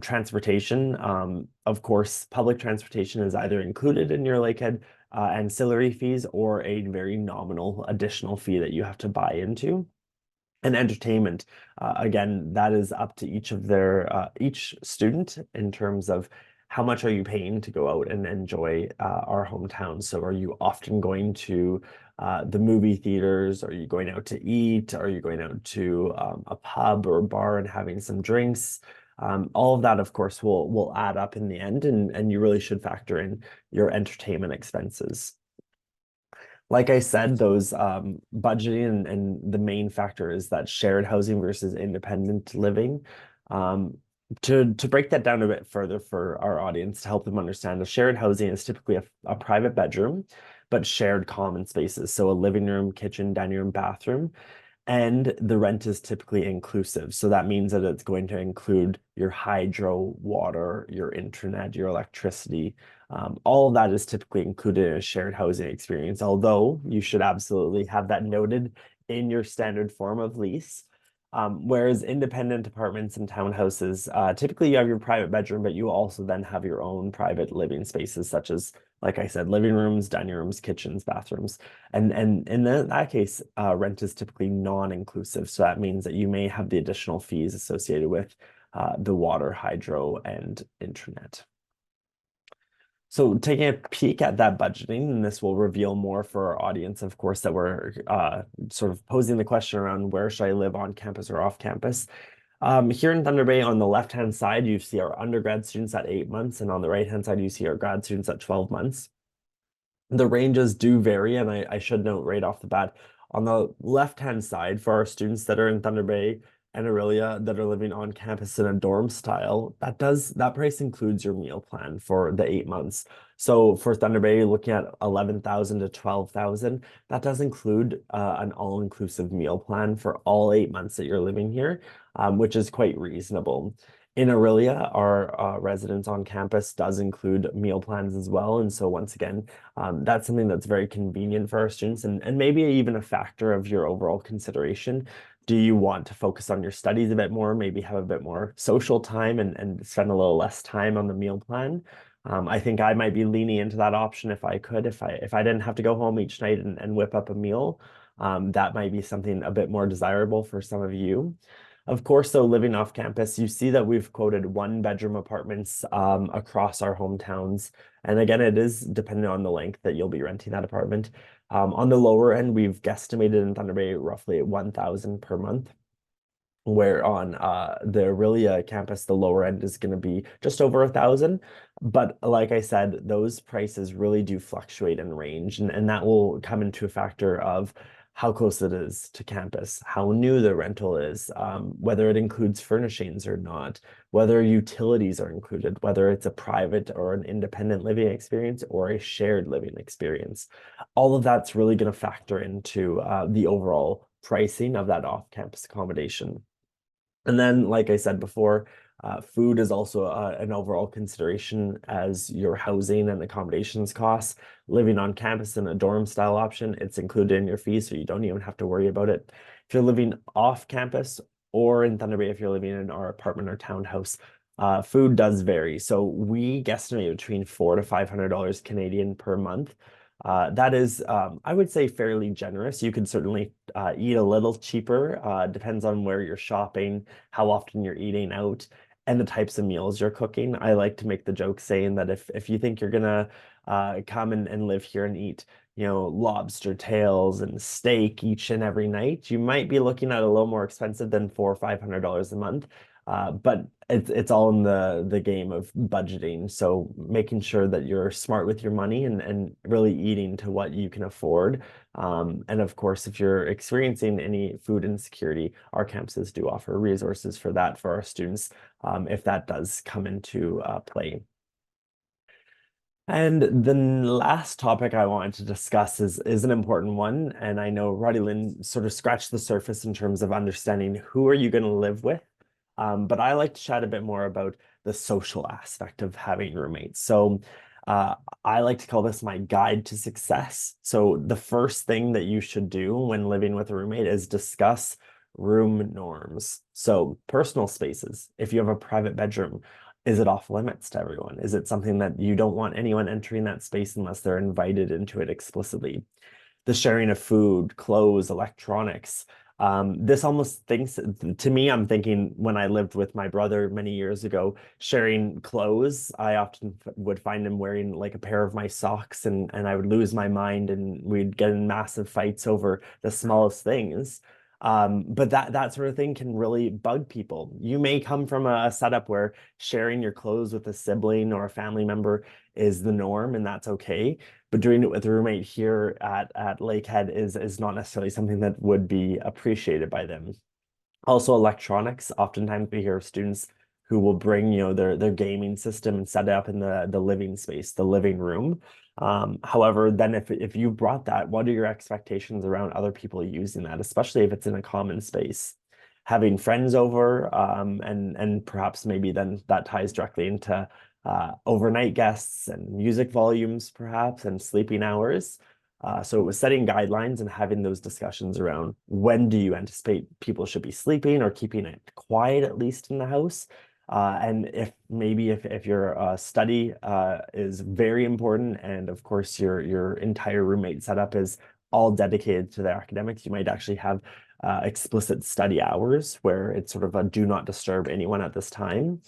S1: Transportation, of course, public transportation is either included in your Lakehead ancillary fees or a very nominal additional fee that you have to buy into. And entertainment, again, that is up to each student in terms of how much are you paying to go out and enjoy our hometown. So are you often going to the movie theaters? Are you going out to eat? Are you going out to a pub or a bar and having some drinks? All of that, of course, will add up in the end, and you really should factor in your entertainment expenses. Like I said, those budgeting and the main factor is that shared housing versus independent living. To break that down a bit further for our audience to help them understand, a shared housing is typically a private bedroom, but shared common spaces. So a living room, kitchen, dining room, bathroom. And the rent is typically inclusive. So that means that it's going to include your hydro, water, your internet, your electricity. All of that is typically included in a shared housing experience, although you should absolutely have that noted in your standard form of lease. Whereas independent apartments and townhouses, typically you have your private bedroom, but you also then have your own private living spaces, such as, like I said, living rooms, dining rooms, kitchens, bathrooms. And in that case, rent is typically non-inclusive. So that means that you may have the additional fees associated with the water, hydro, and internet. So taking a peek at that budgeting, and this will reveal more for our audience, of course, that we're sort of posing the question around where should I live, on campus or off campus. Here in Thunder Bay, on the left-hand side, you see our undergrad students at 8 months, and on the right-hand side, you see our grad students at 12 months. The ranges do vary, and I should note right off the bat, on the left-hand side, for our students that are in Thunder Bay and Aurelia that are living on campus in a dorm style, that price includes your meal plan for the 8 months. So for Thunder Bay, looking at 11,000 to 12,000, that does include an all-inclusive meal plan for all 8 months that you're living here, which is quite reasonable. In Aurelia, our residence on campus does include meal plans as well. And so once again, that's something that's very convenient for our students and maybe even a factor of your overall consideration. Do you want to focus on your studies a bit more, maybe have a bit more social time and spend a little less time on the meal plan? I think I might be leaning into that option if I could, if I didn't have to go home each night and whip up a meal. That might be something a bit more desirable for some of you. Of course, though, living off campus, you see that we've quoted 1-bedroom apartments across our hometowns. And again, it is dependent on the length that you'll be renting that apartment. On the lower end, we've guesstimated in Thunder Bay roughly at 1,000 per month, where on the Aurelia campus, the lower end is going to be just over 1,000. But like I said, those prices really do fluctuate in range, and that will come into a factor of how close it is to campus, how new the rental is, whether it includes furnishings or not, whether utilities are included, whether it's a private or an independent living experience or a shared living experience. All of that's really going to factor into the overall pricing of that off-campus accommodation. And then, like I said before, food is also an overall consideration as your housing and accommodations costs. Living on campus in a dorm style option, it's included in your fee, so you don't even have to worry about it. If you're living off campus or in Thunder Bay, if you're living in our apartment or townhouse, food does vary. So we guesstimate between $400 to $500 Canadian per month. That is, I would say, fairly generous. You could certainly eat a little cheaper, depends on where you're shopping, how often you're eating out, and the types of meals you're cooking. I like to make the joke saying that if you think you're gonna come and live here and eat, lobster tails and steak each and every night, you might be looking at a little more expensive than $400 or $500 a month. But it's all in the game of budgeting. So making sure that you're smart with your money and really eating to what you can afford. And of course, if you're experiencing any food insecurity, our campuses do offer resources for that for our students, if that does come into play. And the last topic I wanted to discuss is an important one. And I know Roddy Lynn sort of scratched the surface in terms of understanding who are you going to live with. But I like to chat a bit more about the social aspect of having roommates. So I like to call this my guide to success. So the first thing that you should do when living with a roommate is discuss room norms. So personal spaces. If you have a private bedroom, is it off limits to everyone? Is it something that you don't want anyone entering that space unless they're invited into it explicitly? The sharing of food, clothes, electronics. This almost thinks to me, I'm thinking when I lived with my brother many years ago, sharing clothes, I often would find him wearing like a pair of my socks and I would lose my mind and we'd get in massive fights over the smallest things. But that sort of thing can really bug people. You may come from a setup where sharing your clothes with a sibling or a family member is the norm, and that's okay. But doing it with a roommate here at Lakehead is not necessarily something that would be appreciated by them. Also, electronics. Oftentimes we hear of students who will bring, their gaming system and set it up in the living space, the living room. However, then if you brought that, what are your expectations around other people using that, especially if it's in a common space? Having friends over, and perhaps maybe then that ties directly into overnight guests and music volumes, perhaps, and sleeping hours. So it was setting guidelines and having those discussions around when do you anticipate people should be sleeping or keeping it quiet, at least in the house. And if your study is very important, and of course your entire roommate setup is all dedicated to their academics, you might actually have explicit study hours where it's sort of a do not disturb anyone at this time.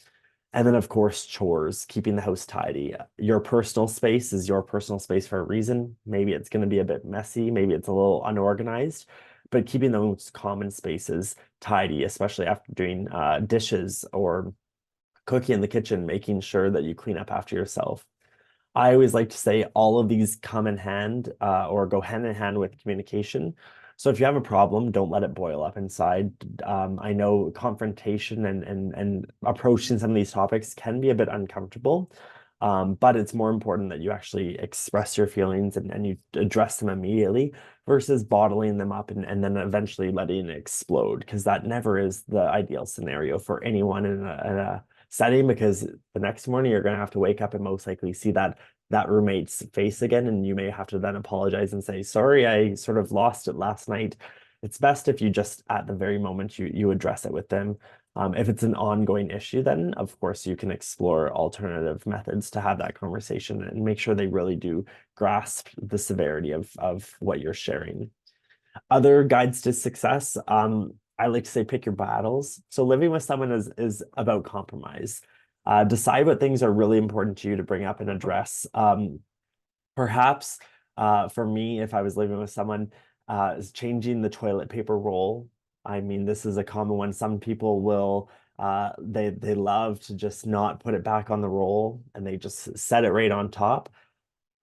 S1: And then, of course, chores, keeping the house tidy. Your personal space is your personal space for a reason. Maybe it's going to be a bit messy, maybe it's a little unorganized, but keeping those common spaces tidy, especially after doing dishes or cooking in the kitchen, making sure that you clean up after yourself. I always like to say all of these come in hand or go hand in hand with communication. So if you have a problem, don't let it boil up inside. I know confrontation and approaching some of these topics can be a bit uncomfortable, but it's more important that you actually express your feelings and you address them immediately versus bottling them up and then eventually letting it explode, because that never is the ideal scenario for anyone in a setting, because the next morning you're going to have to wake up and most likely see that roommate's face again, and you may have to then apologize and say, sorry, I sort of lost it last night. It's best if you just at the very moment you address it with them. If it's an ongoing issue, then of course you can explore alternative methods to have that conversation and make sure they really do grasp the severity of what you're sharing. Other guides to success, I like to say pick your battles. So living with someone is about compromise. Decide what things are really important to you to bring up and address. Perhaps for me, if I was living with someone, is changing the toilet paper roll. I mean, this is a common one. Some people will they love to just not put it back on the roll and they just set it right on top.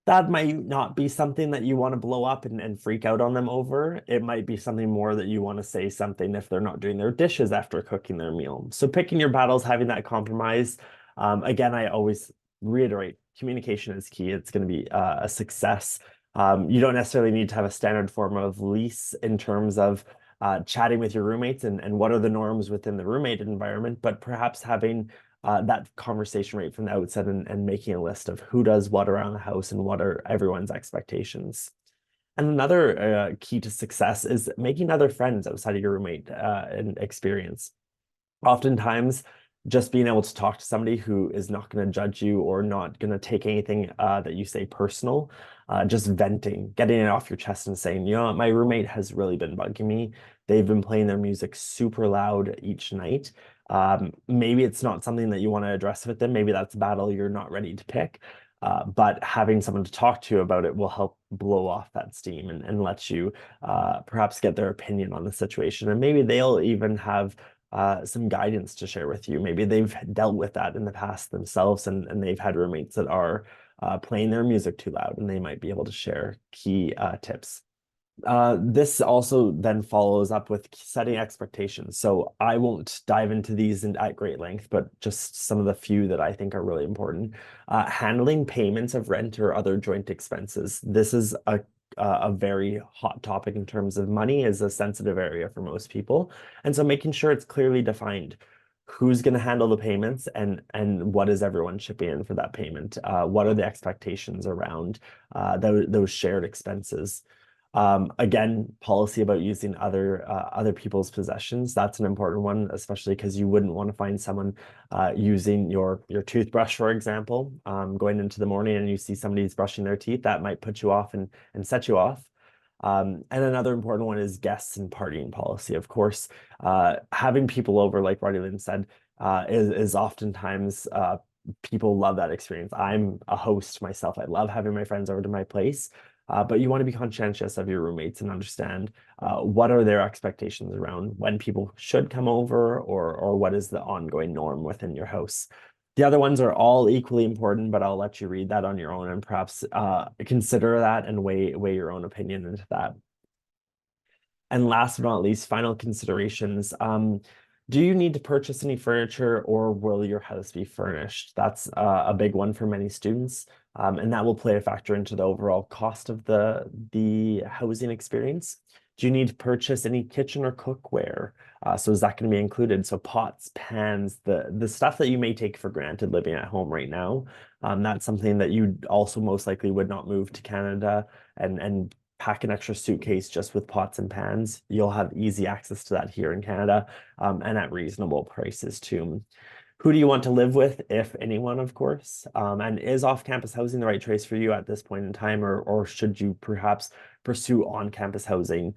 S1: That might not be something that you want to blow up and freak out on them over. It might be something more that you want to say something if they're not doing their dishes after cooking their meal. So picking your battles, having that compromise. Again, I always reiterate, communication is key. It's going to be a success. You don't necessarily need to have a standard form of lease in terms of chatting with your roommates and what are the norms within the roommate environment, but perhaps having that conversation right from the outset and making a list of who does what around the house and what are everyone's expectations. And another key to success is making other friends outside of your roommate and experience. Oftentimes, just being able to talk to somebody who is not going to judge you or not going to take anything that you say personal, just venting, getting it off your chest and saying, you know what, my roommate has really been bugging me. They've been playing their music super loud each night. Maybe it's not something that you want to address with them. Maybe that's a battle you're not ready to pick. But having someone to talk to about it will help blow off that steam and let you perhaps get their opinion on the situation. And maybe they'll even have some guidance to share with you. Maybe they've dealt with that in the past themselves and they've had roommates that are playing their music too loud and they might be able to share key tips. This also then follows up with setting expectations. So I won't dive into these at great length, but just some of the few that I think are really important. Handling payments of rent or other joint expenses. This is a very hot topic in terms of money, is a sensitive area for most people. And so making sure it's clearly defined who's going to handle the payments and what is everyone chipping in for that payment? What are the expectations around those shared expenses? Again, policy about using other people's possessions. That's an important one, especially because you wouldn't want to find someone using your toothbrush, for example, going into the morning and you see somebody's brushing their teeth. That might put you off and set you off. And another important one is guests and partying policy. Of course, having people over, like Roddy Lynn said, is oftentimes people love that experience. I'm a host myself. I love having my friends over to my place. But you want to be conscientious of your roommates and understand what are their expectations around when people should come over or what is the ongoing norm within your house. The other ones are all equally important, but I'll let you read that on your own and perhaps consider that and weigh your own opinion into that. And last but not least, final considerations. Do you need to purchase any furniture or will your house be furnished? That's a big one for many students. And that will play a factor into the overall cost of the housing experience. Do you need to purchase any kitchen or cookware? So is that going to be included? So pots, pans, the stuff that you may take for granted living at home right now. That's something that you also most likely would not move to Canada and pack an extra suitcase just with pots and pans. You'll have easy access to that here in Canada and at reasonable prices too. Who do you want to live with, if anyone, of course? And is off-campus housing the right choice for you at this point in time, or should you perhaps pursue on-campus housing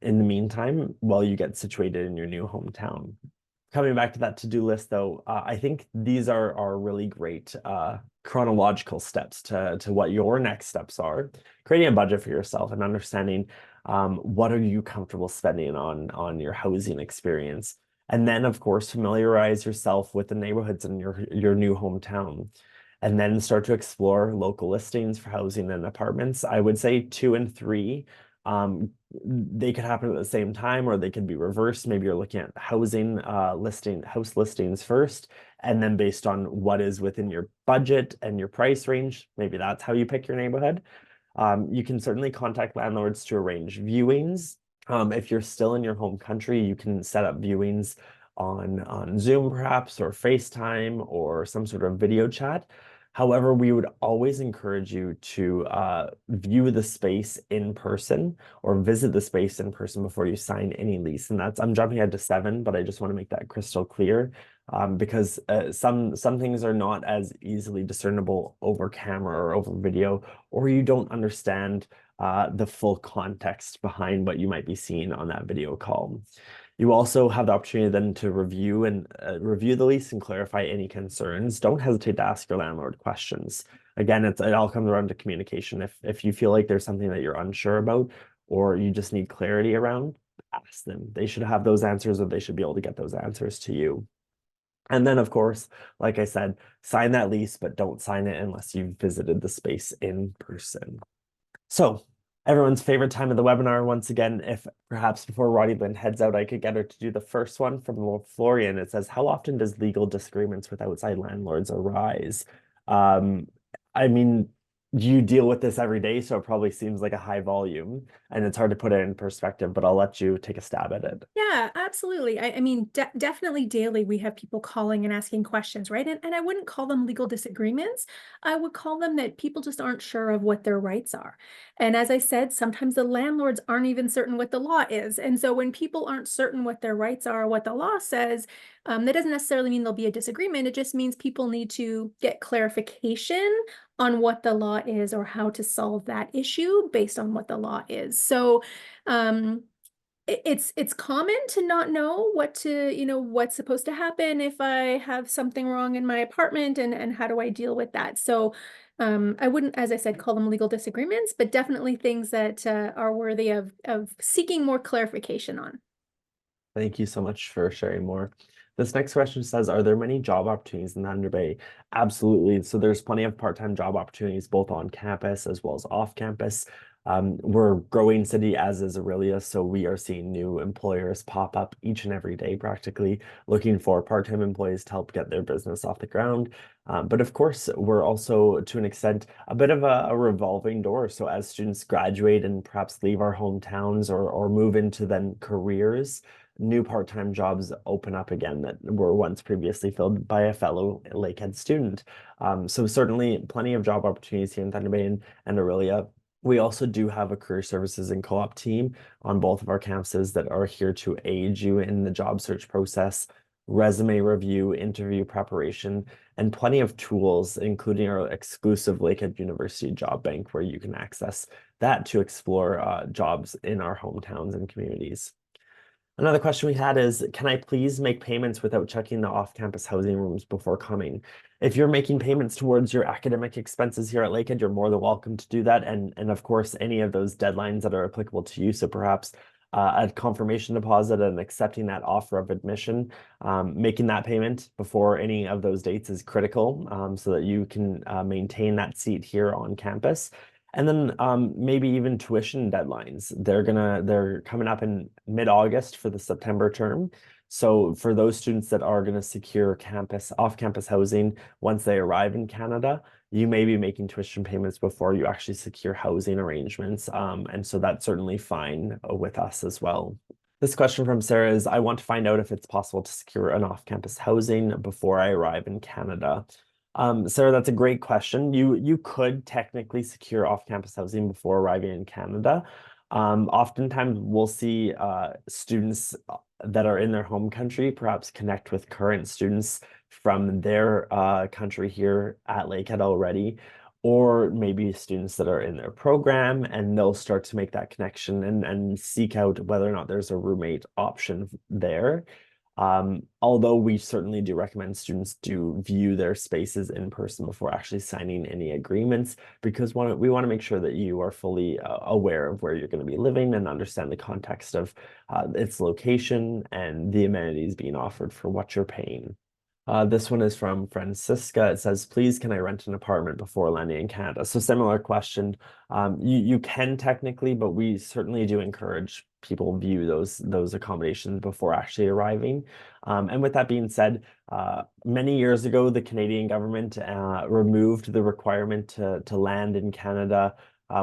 S1: in the meantime while you get situated in your new hometown? Coming back to that to-do list, though, I think these are really great chronological steps to what your next steps are. Creating a budget for yourself and understanding what are you comfortable spending on your housing experience. And then, of course, familiarize yourself with the neighborhoods in your new hometown. And then start to explore local listings for housing and apartments. I would say 2 and 3. They could happen at the same time or they could be reversed. Maybe you're looking at house listings first, and then based on what is within your budget and your price range, maybe that's how you pick your neighborhood. You can certainly contact landlords to arrange viewings. If you're still in your home country, you can set up viewings on Zoom perhaps, or FaceTime, or some sort of video chat. However, we would always encourage you to view the space in person or visit the space in person before you sign any lease. And I'm jumping ahead to 7, but I just want to make that crystal clear because some things are not as easily discernible over camera or over video, or you don't understand the full context behind what you might be seeing on that video call. You also have the opportunity then to review the lease and clarify any concerns. Don't hesitate to ask your landlord questions. Again, it all comes around to communication. If you feel like there's something that you're unsure about or you just need clarity around, ask them. They should have those answers, or they should be able to get those answers to you. And then, of course, like I said, sign that lease, but don't sign it unless you've visited the space in person. So, everyone's favorite time of the webinar, once again, if perhaps before Roddy Lynn heads out, I could get her to do the first one from Florian. It says, how often does legal disagreements with outside landlords arise? I mean, you deal with this every day, so it probably seems like a high volume, and it's hard to put it in perspective, but I'll let you take a stab at it.
S2: Yeah, absolutely. I mean, definitely daily we have people calling and asking questions, right? And I wouldn't call them legal disagreements. I would call them that people just aren't sure of what their rights are. And as I said, sometimes the landlords aren't even certain what the law is. And so when people aren't certain what their rights are, what the law says, that doesn't necessarily mean there'll be a disagreement. It just means people need to get clarification on what the law is or how to solve that issue based on what the law is. So, it's common to not know what's supposed to happen if I have something wrong in my apartment, and how do I deal with that. So I wouldn't, as I said, call them legal disagreements, but definitely things that are worthy of seeking more clarification on.
S1: Thank you so much for sharing more. This next question says, are there many job opportunities in Thunder Bay? Absolutely. So there's plenty of part-time job opportunities both on campus as well as off campus. We're a growing city, as is Aurelia, so we are seeing new employers pop up each and every day, practically looking for part-time employees to help get their business off the ground. But of course, we're also, to an extent, a bit of a revolving door. So as students graduate and perhaps leave our hometowns or move into then careers, new part-time jobs open up again that were once previously filled by a fellow Lakehead student. So certainly plenty of job opportunities here in Thunder Bay and Aurelia. We also do have a career services and co-op team on both of our campuses that are here to aid you in the job search process, resume review, interview preparation, and plenty of tools, including our exclusive Lakehead University Job Bank, where you can access that to explore jobs in our hometowns and communities. Another question we had is, can I please make payments without checking the off-campus housing rooms before coming? If you're making payments towards your academic expenses here at Lakehead, you're more than welcome to do that. And of course, any of those deadlines that are applicable to you. So perhaps a confirmation deposit and accepting that offer of admission, making that payment before any of those dates is critical, so that you can maintain that seat here on campus. And then maybe even tuition deadlines. They're coming up in mid-August for the September term. So for those students that are going to secure off-campus housing once they arrive in Canada, you may be making tuition payments before you actually secure housing arrangements. And so that's certainly fine with us as well. This question from Sarah is, I want to find out if it's possible to secure an off-campus housing before I arrive in Canada. Sarah, that's a great question. You could technically secure off-campus housing before arriving in Canada. Oftentimes we'll see students that are in their home country perhaps connect with current students from their country here at Lakehead already, or maybe students that are in their program, and they'll start to make that connection and seek out whether or not there's a roommate option there. Although we certainly do recommend students do view their spaces in person before actually signing any agreements, because we want to make sure that you are fully aware of where you're going to be living and understand the context of its location and the amenities being offered for what you're paying. This one is from Francisca. It says, please, can I rent an apartment before landing in Canada? So similar question. You can technically, but we certainly do encourage people view those accommodations before actually arriving. And with that being said, many years ago, the Canadian government removed the requirement to land in Canada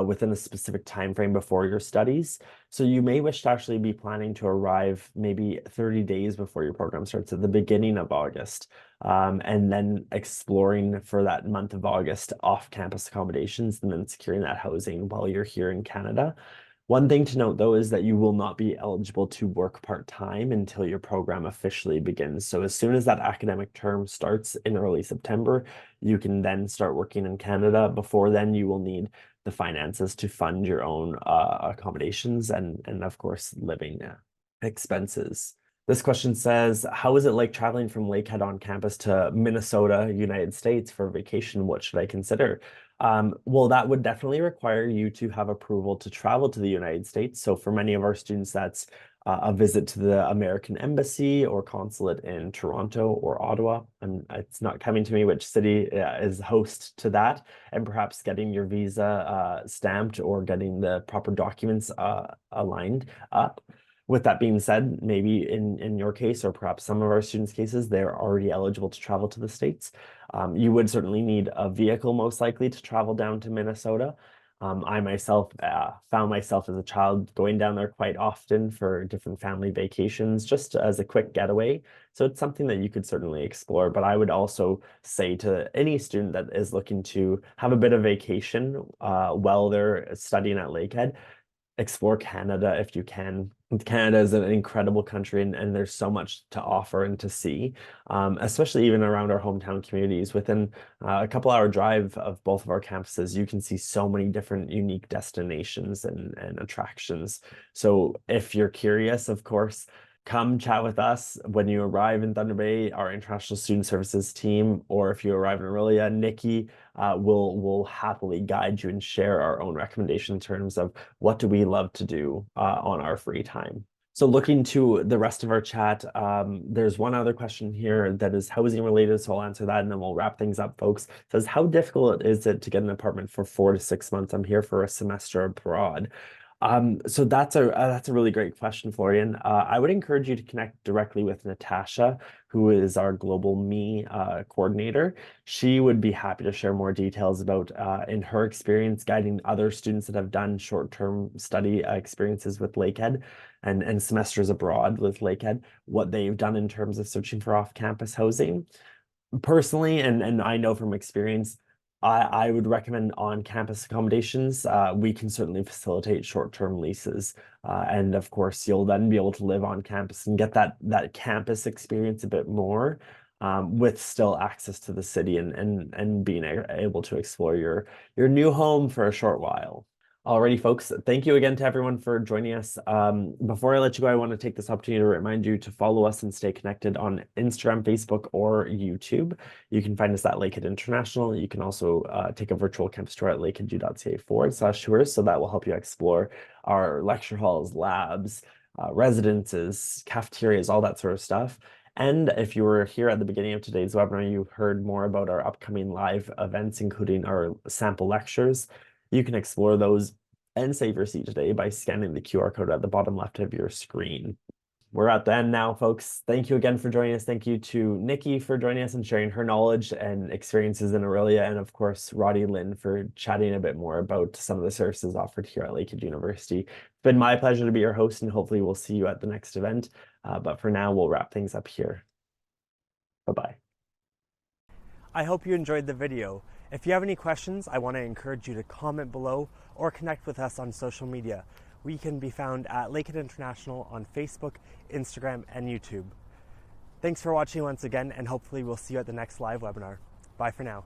S1: within a specific time frame before your studies. So you may wish to actually be planning to arrive maybe 30 days before your program starts at the beginning of August, and then exploring for that month of August off-campus accommodations and then securing that housing while you're here in Canada. One thing to note, though, is that you will not be eligible to work part-time until your program officially begins. So as soon as that academic term starts in early September, you can then start working in Canada. Before then, you will need the finances to fund your own accommodations and of course living expenses. This question says, how is it like traveling from Lakehead on campus to Minnesota, United States for vacation? What should I consider? Well, that would definitely require you to have approval to travel to the United States. So for many of our students, that's a visit to the American Embassy or consulate in Toronto or Ottawa. And it's not coming to me which city is host to that, and perhaps getting your visa stamped or getting the proper documents aligned up. With that being said, maybe in your case, or perhaps some of our students' cases, they're already eligible to travel to the States. You would certainly need a vehicle most likely to travel down to Minnesota. I myself found myself as a child going down there quite often for different family vacations, just as a quick getaway. So it's something that you could certainly explore. But I would also say to any student that is looking to have a bit of vacation while they're studying at Lakehead, explore Canada if you can. Canada is an incredible country, and there's so much to offer and to see, especially even around our hometown communities. Within a couple-hour drive of both of our campuses, you can see so many different unique destinations and attractions. So if you're curious, of course, come chat with us when you arrive in Thunder Bay, our International Student Services team, or if you arrive in Aurelia, Nikki will happily guide you and share our own recommendation in terms of what do we love to do on our free time. So looking to the rest of our chat, there's one other question here that is housing related, so I'll answer that and then we'll wrap things up, folks. It says, how difficult is it to get an apartment for 4 to 6 months? I'm here for a semester abroad. So that's a really great question, Florian. I would encourage you to connect directly with Natasha, who is our Global Me coordinator. She would be happy to share more details about, in her experience, guiding other students that have done short-term study experiences with Lakehead and semesters abroad with Lakehead, what they've done in terms of searching for off-campus housing. Personally, and I know from experience, I would recommend on-campus accommodations. We can certainly facilitate short-term leases. And of course, you'll then be able to live on campus and get that campus experience a bit more, with still access to the city and being able to explore your new home for a short while. Alrighty, folks, thank you again to everyone for joining us. Before I let you go, I want to take this opportunity to remind you to follow us and stay connected on Instagram, Facebook, or YouTube. You can find us at Lakehead International. You can also take a virtual campus tour at lakeheadu.ca/tours, so that will help you explore our lecture halls, labs, residences, cafeterias, all that sort of stuff. And if you were here at the beginning of today's webinar, you heard more about our upcoming live events, including our sample lectures. You can explore those and save your seat today by scanning the QR code at the bottom left of your screen. We're at the end now, folks. Thank you again for joining us. Thank you to Nikki for joining us and sharing her knowledge and experiences in Aurelia. And of course, Roddy Lynn for chatting a bit more about some of the services offered here at Lakehead University. It's been my pleasure to be your host, and hopefully we'll see you at the next event. But for now, we'll wrap things up here. Bye-bye.
S4: I hope you enjoyed the video. If you have any questions, I want to encourage you to comment below or connect with us on social media. We can be found at Lakehead International on Facebook, Instagram, and YouTube. Thanks for watching once again, and hopefully we'll see you at the next live webinar. Bye for now.